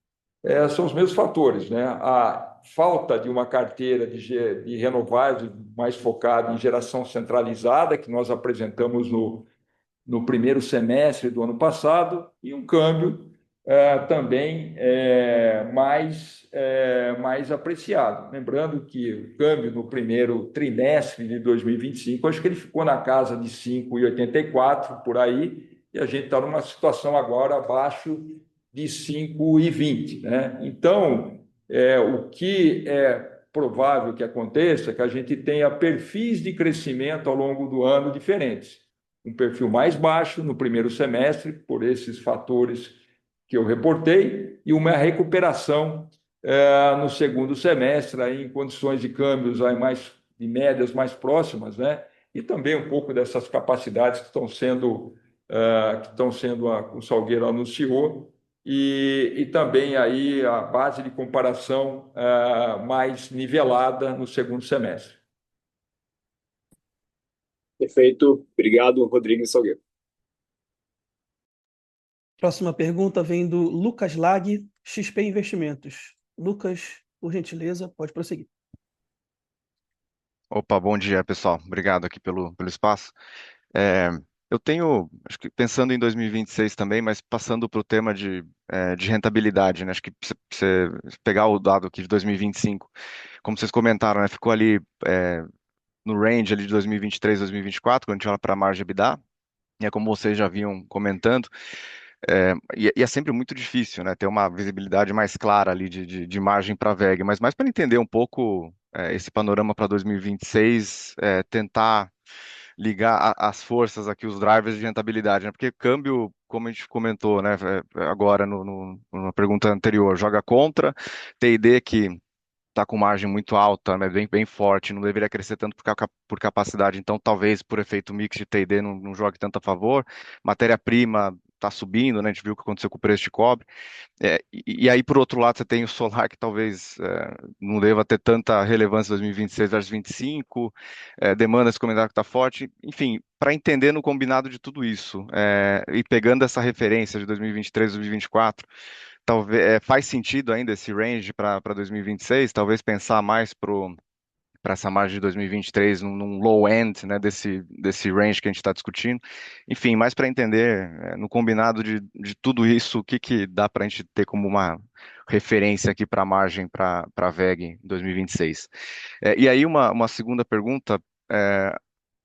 C: são os mesmos fatores, né? A falta de uma carteira de renováveis mais focada em geração centralizada, que nós apresentamos no primeiro semestre do ano passado, e um câmbio também mais apreciado. Lembrando que o câmbio no primeiro trimestre de 2025, acho que ele ficou na casa de 5,84 por aí, e a gente está numa situação agora abaixo de 5,20, né? Então, o que é provável que aconteça é que a gente tenha perfis de crescimento ao longo do ano diferentes. Um perfil mais baixo no primeiro semestre, por esses fatores que eu reportei, e uma recuperação no segundo semestre, aí, em condições de câmbios aí de médias mais próximas, né? E também um pouco dessas capacidades que estão sendo, o Salgueiro anunciou, e também aí a base de comparação mais nivelada no segundo semestre.
H: Perfeito. Obrigado, Rodrigo Salgueiro.
A: Próxima pergunta vem do Lucas Lag, XP Investimentos. Lucas, por gentileza, pode prosseguir.
I: Opa, bom dia, pessoal. Obrigado aqui pelo espaço. Eu tenho, acho que pensando em 2026 também, mas passando para o tema de rentabilidade, né? Acho que você pegar o dado aqui de 2025, como vocês comentaram, né? Ficou ali no range ali de 2023, 2024, quando a gente olha para a margem EBITDA, e é como vocês já vinham comentando, e é sempre muito difícil, né? Ter uma visibilidade mais clara ali de margem para a VEG, mas mais para entender um pouco esse panorama para 2026, tentar ligar as forças aqui, os drivers de rentabilidade, né? Porque câmbio, como a gente comentou, né? Agora na pergunta anterior, joga contra, T&D que está com margem muito alta, né? Bem forte, não deveria crescer tanto por capacidade, então talvez por efeito mix de T&D não jogue tanto a favor. Matéria-prima está subindo, né? A gente viu o que aconteceu com o preço de cobre. E aí, por outro lado, você tem o solar, que talvez não deva ter tanta relevância em 2026 versus 2025, demanda, esse comentário que está forte. Enfim, para entender no combinado de tudo isso, e pegando essa referência de 2023 2024, talvez faz sentido ainda esse range para 2026, talvez pensar mais para essa margem de 2023 num low end, né, desse range que a gente está discutindo. Enfim, mais para entender, no combinado de tudo isso, o que que dá para a gente ter como uma referência aqui para a margem para a VEG 2026. E aí uma segunda pergunta,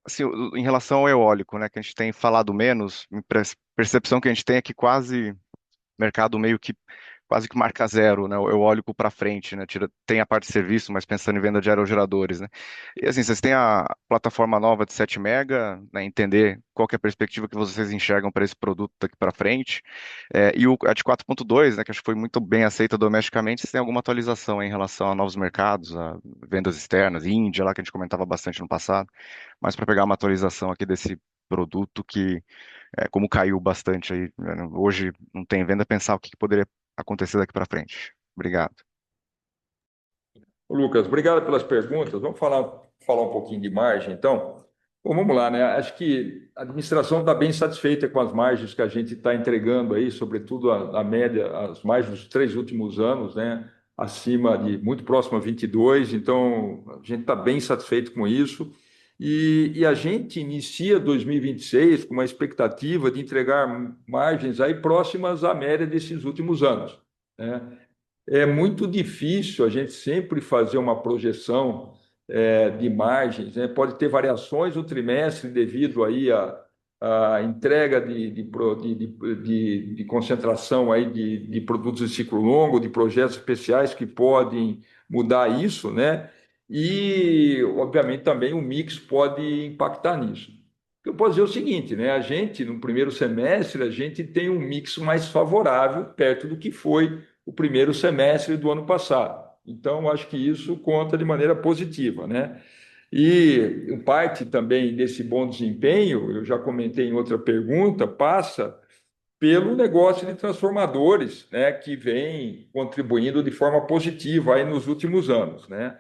I: assim, em relação ao eólico, né, que a gente tem falado menos, percepção que a gente tem é que quase mercado meio que quase que marca zero, né? O eólico para frente, né? Tem a parte de serviço, mas pensando em venda de aerogeradores, né? E assim, vocês têm a plataforma nova de 7 mega, né? Entender qual que é a perspectiva que vocês enxergam para esse produto daqui para frente. E a de 4.2, né? Que acho que foi muito bem aceita domesticamente. Vocês têm alguma atualização em relação a novos mercados, a vendas externas, Índia, lá que a gente comentava bastante no passado, mas para pegar uma atualização aqui desse produto que como caiu bastante aí, né, hoje não tem venda, pensar o que poderia acontecer daqui para frente. Obrigado.
C: Lucas, obrigado pelas perguntas. Vamos falar um pouquinho de margem, então. Bom, vamos lá, né? Acho que a administração está bem satisfeita com as margens que a gente está entregando aí, sobretudo a média, as margens dos 3 últimos anos, né? Acima de, muito próximo a 22, então a gente está bem satisfeito com isso. E a gente inicia 2026 com uma expectativa de entregar margens aí próximas à média desses últimos anos, né? É muito difícil a gente sempre fazer uma projeção de margens, né? Pode ter variações no trimestre devido aí à entrega de concentração aí de produtos de ciclo longo, de projetos especiais que podem mudar isso, né? E, obviamente, também o mix pode impactar nisso. Eu posso dizer o seguinte, né? A gente, no primeiro semestre, a gente tem um mix mais favorável perto do que foi o primeiro semestre do ano passado. Então, acho que isso conta de maneira positiva, né? E parte também desse bom desempenho, eu já comentei em outra pergunta, passa pelo negócio de transformadores, né, que vem contribuindo de forma positiva aí nos últimos anos, né?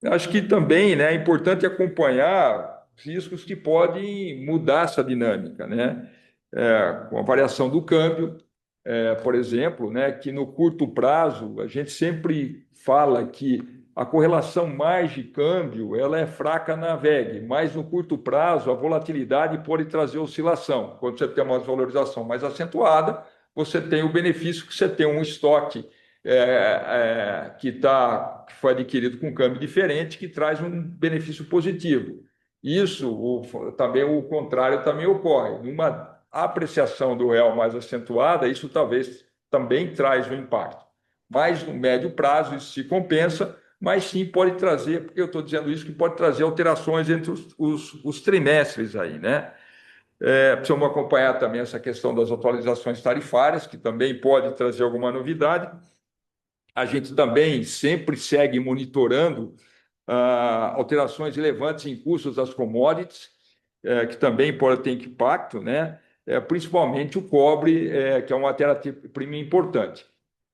C: Acho que também, né, é importante acompanhar os riscos que podem mudar essa dinâmica, né? Com a variação do câmbio, por exemplo, né, que no curto prazo a gente sempre fala que a correlação margem-câmbio ela é fraca na VEG, mas no curto prazo a volatilidade pode trazer oscilação. Quando você tem uma desvalorização mais acentuada, você tem o benefício que você tem um estoque que foi adquirido com câmbio diferente, que traz um benefício positivo. Isso, também o contrário também ocorre. Numa apreciação do real mais acentuada, isso talvez também traz um impacto. Mas no médio prazo isso se compensa, mas sim pode trazer, porque eu estou dizendo isso, que pode trazer alterações entre os trimestres aí, né? Precisamos acompanhar também essa questão das atualizações tarifárias, que também pode trazer alguma novidade. A gente também sempre segue monitorando alterações relevantes em custos das commodities, que também pode ter impacto, né? Principalmente o cobre, que é uma matéria-prima importante.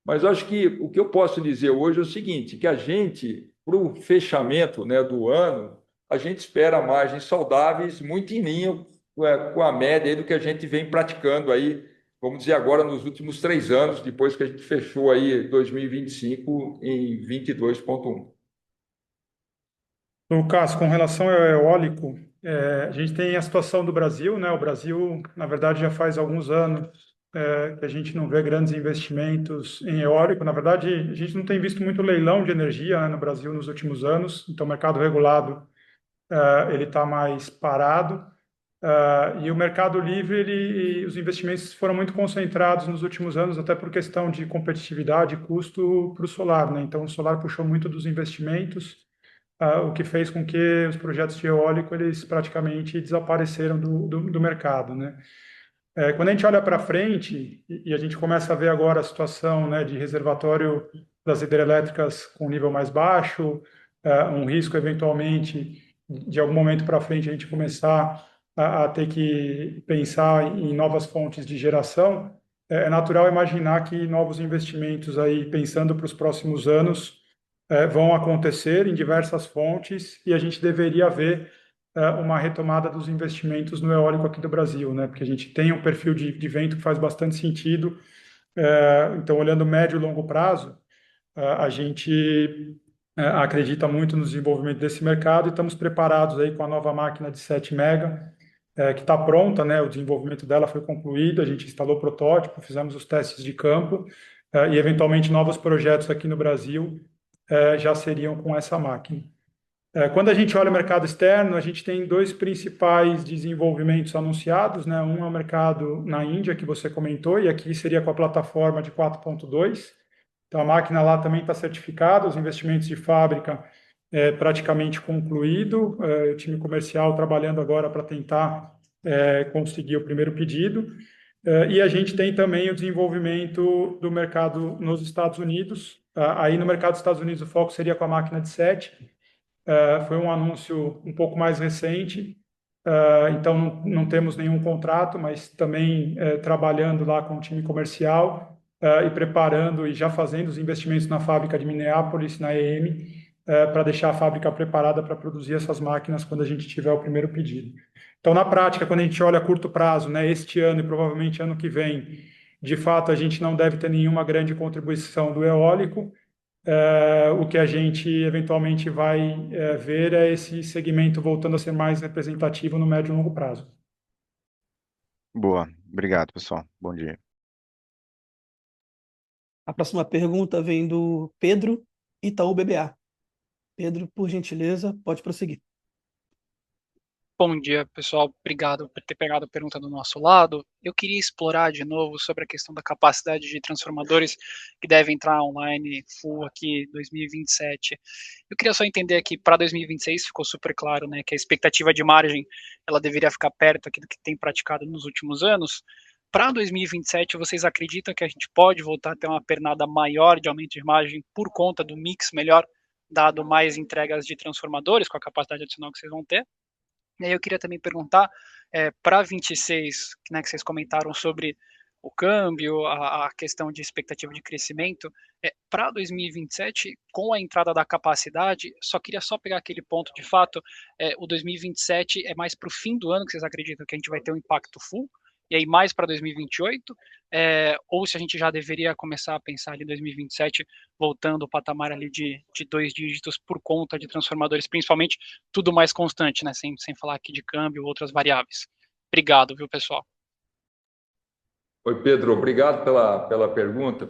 C: Mas eu acho que o que eu posso dizer hoje é o seguinte, que a gente, para o fechamento, né, do ano, a gente espera margens saudáveis muito em linha com a média aí do que a gente vem praticando aí, vamos dizer agora, nos últimos 3 anos, depois que a gente fechou aí 2025 em 22,1.
D: Lucas, com relação ao eólico, a gente tem a situação do Brasil, né? O Brasil, na verdade, já faz alguns anos que a gente não vê grandes investimentos em eólico. Na verdade, a gente não tem visto muito leilão de energia, né, no Brasil nos últimos anos. Então, o mercado regulado ele está mais parado. E o mercado livre, os investimentos foram muito concentrados nos últimos anos, até por questão de competitividade e custo para o solar, né? Então, o solar puxou muito dos investimentos, o que fez com que os projetos de eólico eles praticamente desapareceram do mercado, né? Quando a gente olha para frente e a gente começa a ver agora a situação, né, de reservatório das hidrelétricas com nível mais baixo, um risco eventualmente de algum momento para frente a gente começar a ter que pensar em novas fontes de geração, é natural imaginar que novos investimentos aí pensando para os próximos anos vão acontecer em diversas fontes e a gente deveria ver uma retomada dos investimentos no eólico aqui do Brasil, né? Porque a gente tem um perfil de vento que faz bastante sentido. Então, olhando médio e longo prazo, a gente acredita muito no desenvolvimento desse mercado e estamos preparados aí com a nova máquina de 7 mega, que está pronta, né? O desenvolvimento dela foi concluído, a gente instalou o protótipo, fizemos os testes de campo, e eventualmente novos projetos aqui no Brasil já seriam com essa máquina. Quando a gente olha o mercado externo, a gente tem dois principais desenvolvimentos anunciados, né? Um é o mercado na Índia, que você comentou, e aqui seria com a plataforma de 4.2. Então, a máquina lá também está certificada, os investimentos de fábrica praticamente concluído, o time comercial trabalhando agora para tentar conseguir o primeiro pedido. E a gente tem também o desenvolvimento do mercado nos Estados Unidos. Aí no mercado dos Estados Unidos o foco seria com a máquina de 7. Foi um anúncio um pouco mais recente, então não temos nenhum contrato, mas também trabalhando lá com o time comercial e preparando e já fazendo os investimentos na fábrica de Minneapolis, na EM, para deixar a fábrica preparada para produzir essas máquinas quando a gente tiver o primeiro pedido. Então, na prática, quando a gente olha a curto prazo, né, este ano e provavelmente ano que vem, de fato, a gente não deve ter nenhuma grande contribuição do eólico. O que a gente eventualmente vai ver é esse segmento voltando a ser mais representativo no médio e longo prazo.
I: Boa, obrigado, pessoal. Bom dia.
A: A próxima pergunta vem do Pedro, Itaú BBA. Pedro, por gentileza, pode prosseguir.
J: Bom dia, pessoal. Obrigado por ter pegado a pergunta do nosso lado. Eu queria explorar de novo sobre a questão da capacidade de transformadores que devem entrar online full aqui em 2027. Eu queria só entender aqui, para 2026 ficou super claro, né, que a expectativa de margem ela deveria ficar perto aqui do que tem praticado nos últimos anos. Para 2027, vocês acreditam que a gente pode voltar a ter uma pernada maior de aumento de margem por conta do mix melhor, dado mais entregas de transformadores com a capacidade adicional que vocês vão ter? E aí eu queria também perguntar, para 26, né, que vocês comentaram sobre o câmbio, a questão de expectativa de crescimento, para 2027, com a entrada da capacidade, só pegar aquele ponto de fato, o 2027 é mais para o fim do ano que vocês acreditam que a gente vai ter um impacto full, e aí mais para 2028, ou se a gente já deveria começar a pensar ali em 2027, voltando ao patamar ali de 2 dígitos por conta de transformadores, principalmente tudo mais constante, né? Sem falar aqui de câmbio ou outras variáveis. Obrigado, viu, pessoal?
C: Oi, Pedro, obrigado pela pergunta.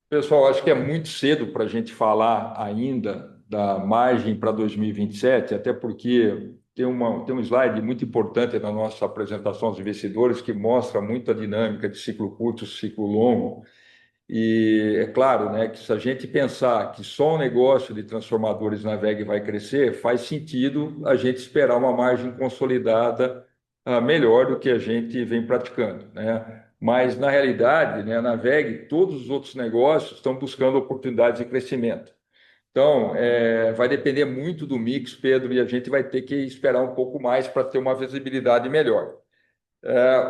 C: Pessoal, acho que é muito cedo para a gente falar ainda da margem para 2027, até porque tem um slide muito importante na nossa apresentação aos investidores que mostra muito a dinâmica de ciclo curto, ciclo longo. E é claro, né, que se a gente pensar que só o negócio de transformadores na WEG vai crescer, faz sentido a gente esperar uma margem consolidada melhor do que a gente vem praticando, né? Mas, na realidade, né, na WEG, todos os outros negócios estão buscando oportunidades de crescimento. Então, vai depender muito do mix, Pedro, e a gente vai ter que esperar um pouco mais para ter uma visibilidade melhor.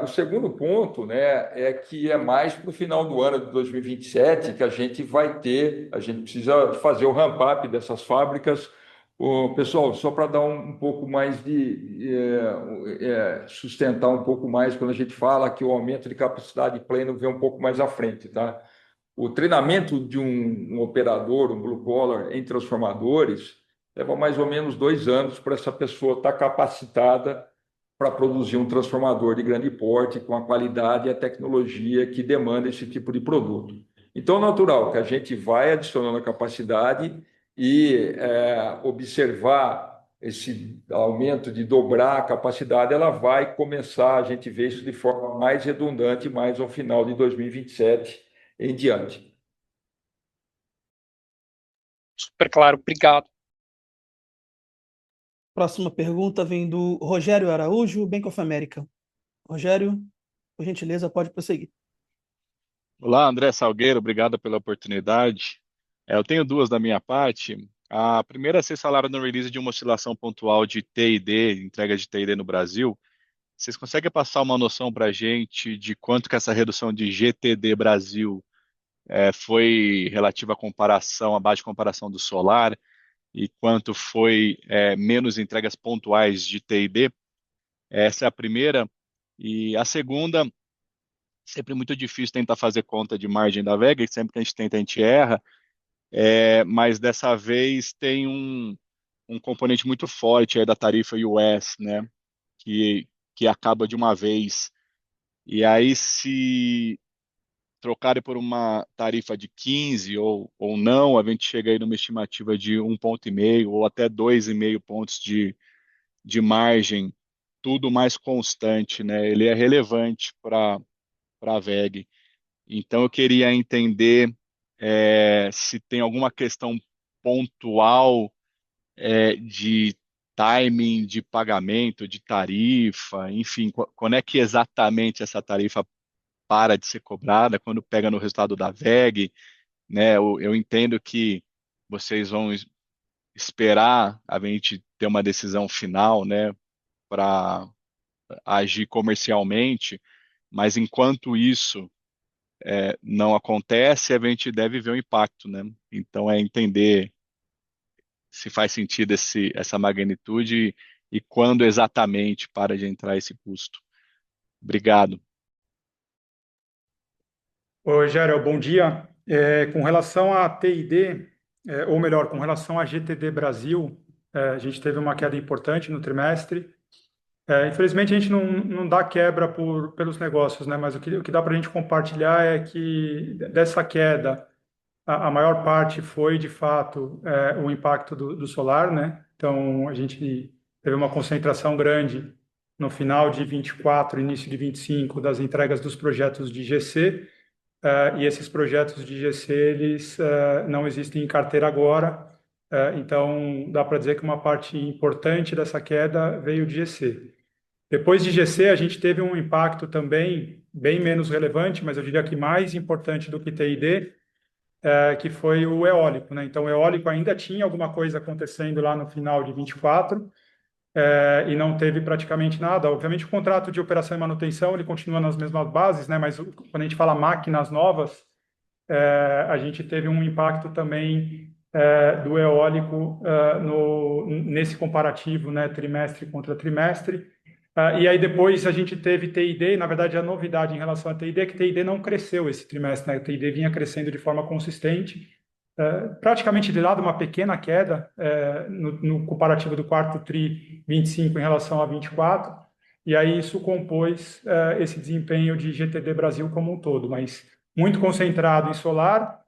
C: O segundo ponto, né, é que é mais para o final do ano de 2027 que a gente precisa fazer o ramp-up dessas fábricas. Pessoal, só para dar um pouco mais sustentar um pouco mais, quando a gente fala que o aumento de capacidade pleno vem um pouco mais à frente, tá? O treinamento de um operador, um blue collar em transformadores, leva mais ou menos 2 anos para essa pessoa estar capacitada para produzir um transformador de grande porte com a qualidade e a tecnologia que demanda esse tipo de produto. Então, é natural que a gente vai adicionando a capacidade e observar esse aumento de dobrar a capacidade, ela vai começar a gente ver isso de forma mais redundante, mais ao final de 2027 em diante.
J: Super claro, obrigado.
A: Próxima pergunta vem do Rogério Araújo, Bank of America. Rogério, por gentileza, pode prosseguir.
K: Olá, André Salgueiro, obrigado pela oportunidade. Eu tenho duas da minha parte. A primeira, vocês falaram no release de uma oscilação pontual de T&D, entrega de T&D no Brasil. Vocês conseguem passar uma noção para a gente de quanto que essa redução de GTD Brasil foi relativa à comparação, à base de comparação do solar, e quanto foi menos entregas pontuais de T&D? Essa é a primeira. E a segunda, sempre muito difícil tentar fazer conta de margem da WEG, sempre que a gente tenta, a gente erra. mas dessa vez tem um componente muito forte aí da tarifa US, né, que acaba de uma vez. E aí, se trocarem por uma tarifa de 15 ou não, a gente chega aí numa estimativa de 1,5 ponto ou até 2,5 pontos de margem, tudo mais constante, né? Ele é relevante para a VEG. Então, eu queria entender se tem alguma questão pontual de timing de pagamento, de tarifa, enfim, quando é que exatamente essa tarifa para de ser cobrada, quando pega no resultado da VEG, né? Eu entendo que vocês vão esperar a gente ter uma decisão final, né, para agir comercialmente, mas enquanto isso não acontece, a gente deve ver o impacto, né? Então é entender se faz sentido essa magnitude e quando exatamente para de entrar esse custo. Obrigado.
D: Oi, Gerel, bom dia. Com relação à TID, ou melhor, com relação à GTD Brasil, a gente teve uma queda importante no trimestre. Infelizmente, a gente não dá quebra pelos negócios, né? Mas o que dá para a gente compartilhar é que dessa queda, a maior parte foi, de fato, o impacto do solar, né? Então, a gente teve uma concentração grande no final de 24, início de 25, das entregas dos projetos de GC, e esses projetos de GC, eles não existem em carteira agora, então dá para dizer que uma parte importante dessa queda veio de GC. Depois de GC, a gente teve um impacto também bem menos relevante, mas eu diria que mais importante do que TID, que foi o eólico, né? Então, o eólico ainda tinha alguma coisa acontecendo lá no final de 24, e não teve praticamente nada. Obviamente, o contrato de operação e manutenção ele continua nas mesmas bases, né? Mas quando a gente fala máquinas novas, a gente teve um impacto também do eólico nesse comparativo, né? Trimestre contra trimestre. E aí depois a gente teve TID, na verdade a novidade em relação à TID é que TID não cresceu esse trimestre, né? A TID vinha crescendo de forma consistente, praticamente de lado uma pequena queda no comparativo do quarto TRI 25 em relação a 24, e aí isso compôs esse desempenho de GTD Brasil como um todo, mas muito concentrado em solar,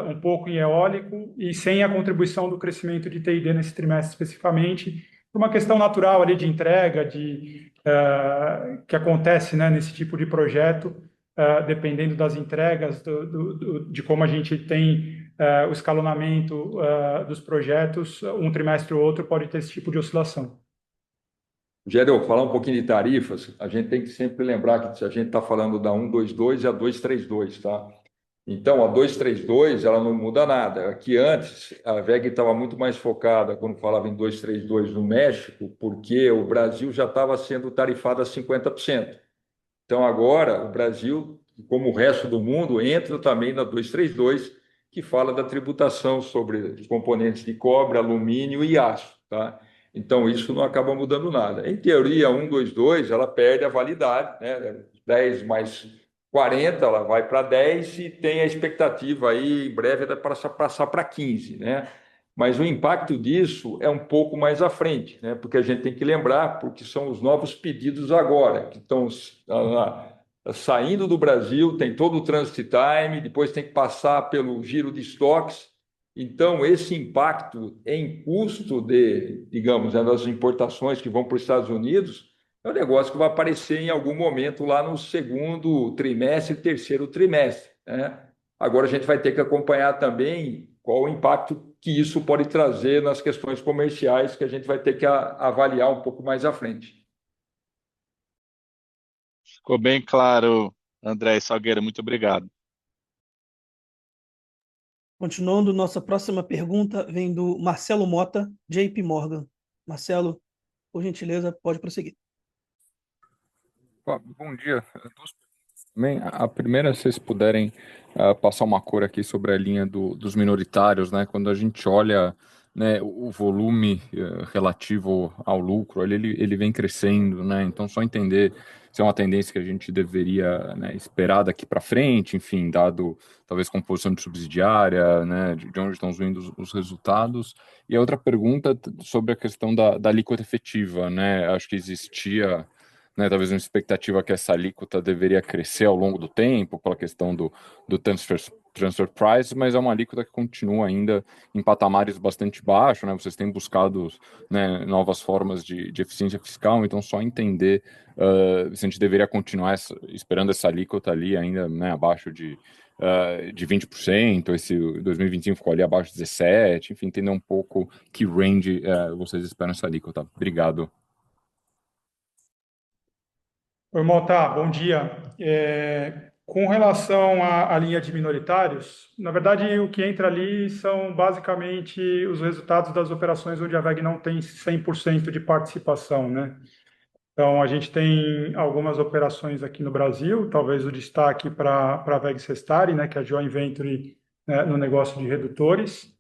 D: um pouco em eólico e sem a contribuição do crescimento de TID nesse trimestre especificamente, por uma questão natural ali de entrega, que acontece, né, nesse tipo de projeto, dependendo das entregas, de como a gente tem o escalonamento dos projetos, um trimestre ou outro pode ter esse tipo de oscilação.
C: Gerel, falar um pouquinho de tarifas, a gente tem que sempre lembrar que a gente está falando da 122 e a 232, tá? Então, a 232, ela não muda nada. Aqui antes, a VEG estava muito mais focada, quando falava em 232 no México, porque o Brasil já estava sendo tarifado a 50%. Então, agora, o Brasil, como o resto do mundo, entra também na 232, que fala da tributação sobre os componentes de cobre, alumínio e aço, tá? Então, isso não acaba mudando nada. Em teoria, a 122, ela perde a validade, né? 10 mais 40, ela vai para 10 e tem a expectativa aí, em breve, de passar para 15, né? Mas o impacto disso é um pouco mais à frente, né? Porque a gente tem que lembrar, porque são os novos pedidos agora, que estão saindo do Brasil, tem todo o transit time, depois tem que passar pelo giro de estoques. Então, esse impacto em custo digamos, das importações que vão para os Estados Unidos, é um negócio que vai aparecer em algum momento lá no segundo trimestre, terceiro trimestre, né? Agora a gente vai ter que acompanhar também qual o impacto que isso pode trazer nas questões comerciais, que a gente vai ter que avaliar um pouco mais à frente.
K: Ficou bem claro, André Salgueiro, muito obrigado.
A: Continuando, nossa próxima pergunta vem do Marcelo Mota, JP Morgan. Marcelo, por gentileza, pode prosseguir.
L: Bom dia. Duas perguntas também. A primeira, se vocês puderem passar uma cor aqui sobre a linha dos minoritários, né? Quando a gente olha né, o volume relativo ao lucro, ele vem crescendo, né? Então, só entender se é uma tendência que a gente deveria, né, esperar daqui para frente, enfim, dado talvez composição de subsidiária, né, de onde estão vindo os resultados. E a outra pergunta sobre a questão da alíquota efetiva, né? Acho que existia, né, talvez uma expectativa que essa alíquota deveria crescer ao longo do tempo, pela questão do transfer price, mas é uma alíquota que continua ainda em patamares bastante baixos, né? Vocês têm buscado, né, novas formas de eficiência fiscal, então só entender se a gente deveria continuar esperando essa alíquota ali ainda, né, abaixo de 20%, esse 2025 ficou ali abaixo de 17%, enfim, entender um pouco que range vocês esperam essa alíquota. Obrigado.
D: Oi, Mota, bom dia. Com relação à linha de minoritários, na verdade, o que entra ali são basicamente os resultados das operações onde a VEG não tem 100% de participação, né? Então, a gente tem algumas operações aqui no Brasil, talvez o destaque para a VEG Sestari, né, que é a joint venture, né, no negócio de redutores.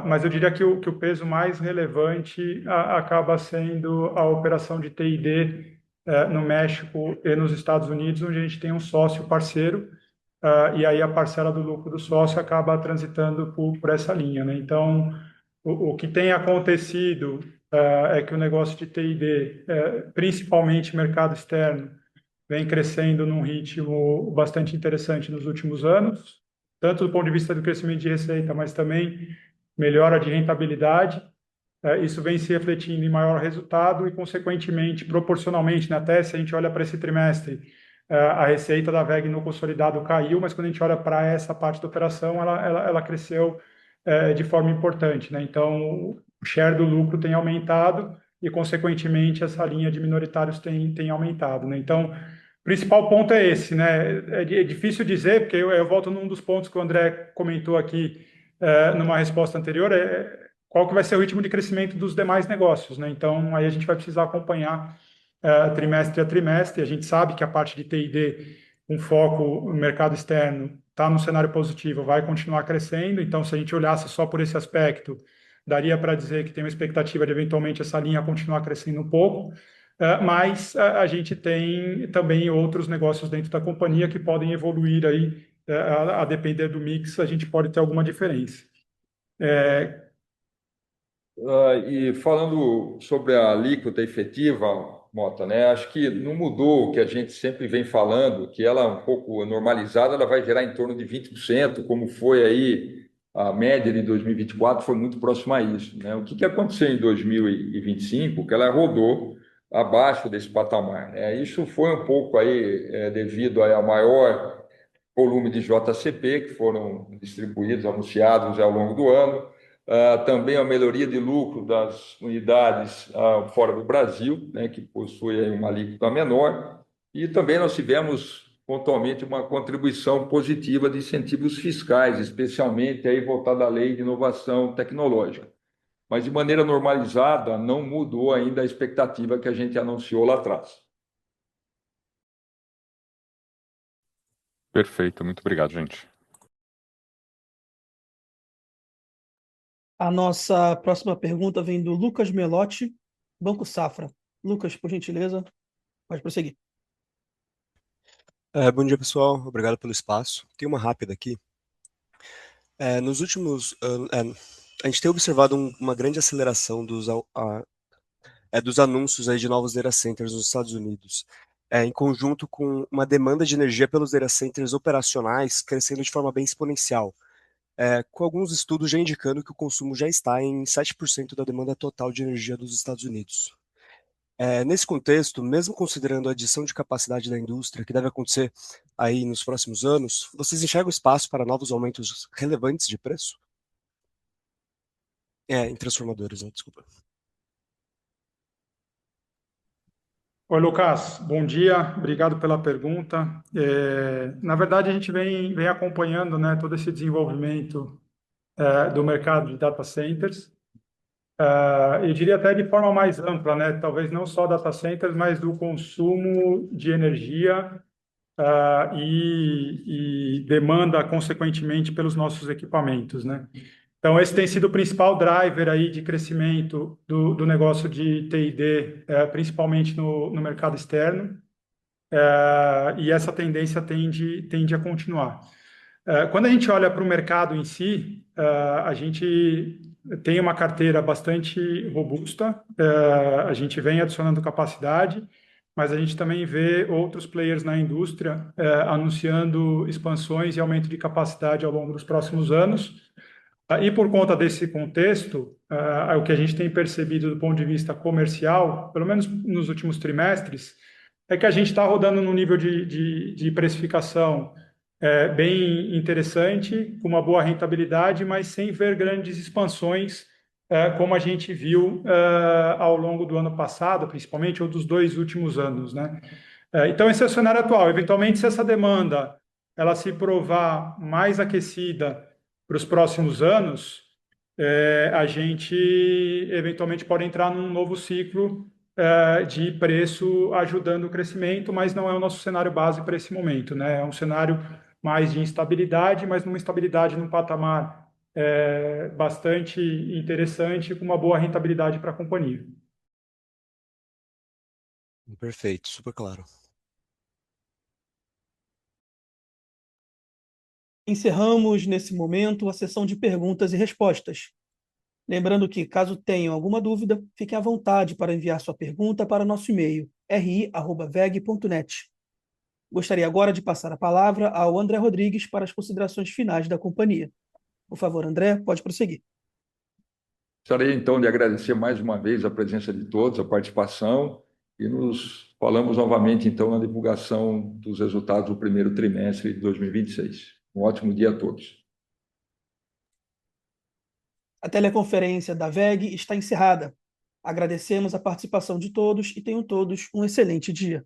D: Mas eu diria que o peso mais relevante acaba sendo a operação de TID no México e nos Estados Unidos, onde a gente tem um sócio parceiro, e aí a parcela do lucro do sócio acaba transitando por essa linha, né? Então, o que tem acontecido é que o negócio de TID, principalmente mercado externo, vem crescendo num ritmo bastante interessante nos últimos anos, tanto do ponto de vista do crescimento de receita, mas também melhora de rentabilidade. Isso vem se refletindo em maior resultado e, consequentemente, proporcionalmente, né, até se a gente olha para esse trimestre, a receita da VEG no consolidado caiu, mas quando a gente olha para essa parte da operação, ela cresceu de forma importante, né? Então, o share do lucro tem aumentado e, consequentemente, essa linha de minoritários tem aumentado, né? Então, o principal ponto é esse, né? É difícil dizer, porque eu volto num dos pontos que o André comentou aqui numa resposta anterior, qual que vai ser o ritmo de crescimento dos demais negócios, né? Então, aí a gente vai precisar acompanhar trimestre a trimestre. A gente sabe que a parte de TID, com foco no mercado externo, está num cenário positivo, vai continuar crescendo. Então, se a gente olhasse só por esse aspecto, daria para dizer que tem uma expectativa de, eventualmente, essa linha continuar crescendo um pouco. Mas a gente tem também outros negócios dentro da companhia que podem evoluir aí, a depender do mix, a gente pode ter alguma diferença.
C: E falando sobre a alíquota efetiva, Mota, né? Acho que não mudou o que a gente sempre vem falando, que ela um pouco normalizada, ela vai gerar em torno de 20%, como foi aí a média de 2024, foi muito próxima a isso, né? O que aconteceu em 2025? Que ela rodou abaixo desse patamar, né? Isso foi um pouco aí devido ao maior volume de JCP que foram distribuídos, anunciados ao longo do ano. Também a melhoria de lucro das unidades fora do Brasil, né, que possui aí uma alíquota menor, e também nós tivemos pontualmente uma contribuição positiva de incentivos fiscais, especialmente aí voltada à lei de inovação tecnológica. Mas de maneira normalizada, não mudou ainda a expectativa que a gente anunciou lá atrás.
L: Perfeito, muito obrigado, gente.
A: A nossa próxima pergunta vem do Lucas Melotti, Banco Safra. Lucas, por gentileza, pode prosseguir.
M: Bom dia, pessoal. Obrigado pelo espaço. Tem uma rápida aqui. Nos últimos anos, a gente tem observado uma grande aceleração dos anúncios aí de novos data centers nos Estados Unidos, em conjunto com uma demanda de energia pelos data centers operacionais crescendo de forma bem exponencial, com alguns estudos já indicando que o consumo já está em 7% da demanda total de energia dos Estados Unidos. Nesse contexto, mesmo considerando a adição de capacidade da indústria que deve acontecer aí nos próximos anos, vocês enxergam espaço para novos aumentos relevantes de preço? Em transformadores, né? Desculpa.
D: Oi, Lucas, bom dia, obrigado pela pergunta. Na verdade, a gente vem acompanhando, né, todo esse desenvolvimento do mercado de data centers. Eu diria até de forma mais ampla, né, talvez não só data centers, mas do consumo de energia e demanda, consequentemente, pelos nossos equipamentos, né? Então, esse tem sido o principal driver aí de crescimento do negócio de TID, principalmente no mercado externo, e essa tendência tende a continuar. Quando a gente olha para o mercado em si, a gente tem uma carteira bastante robusta, a gente vem adicionando capacidade, mas a gente também vê outros players na indústria anunciando expansões e aumento de capacidade ao longo dos próximos anos. E por conta desse contexto, o que a gente tem percebido do ponto de vista comercial, pelo menos nos últimos trimestres, é que a gente está rodando num nível de precificação bem interessante, com uma boa rentabilidade, mas sem ver grandes expansões, como a gente viu ao longo do ano passado, principalmente, ou dos 2 últimos anos, né? Então, esse é o cenário atual. Eventualmente, se essa demanda ela se provar mais aquecida para os próximos anos, a gente eventualmente pode entrar num novo ciclo de preço ajudando o crescimento, mas não é o nosso cenário base para esse momento, né? É um cenário mais de instabilidade, mas numa estabilidade num patamar bastante interessante, com uma boa rentabilidade para a companhia.
M: Perfeito, super claro.
A: Encerramos, nesse momento, a sessão de perguntas e respostas. Lembrando que, caso tenham alguma dúvida, fiquem à vontade para enviar sua pergunta para nosso e-mail, ri@veg.net. Gostaria agora de passar a palavra ao André Rodrigues para as considerações finais da companhia. Por favor, André, pode prosseguir.
C: Gostaria, então, de agradecer mais uma vez a presença de todos, a participação, e nos falamos novamente, então, na divulgação dos resultados do primeiro trimestre de 2026. Um ótimo dia a todos.
A: A teleconferência da VEG está encerrada. Agradecemos a participação de todos e tenham todos um excelente dia.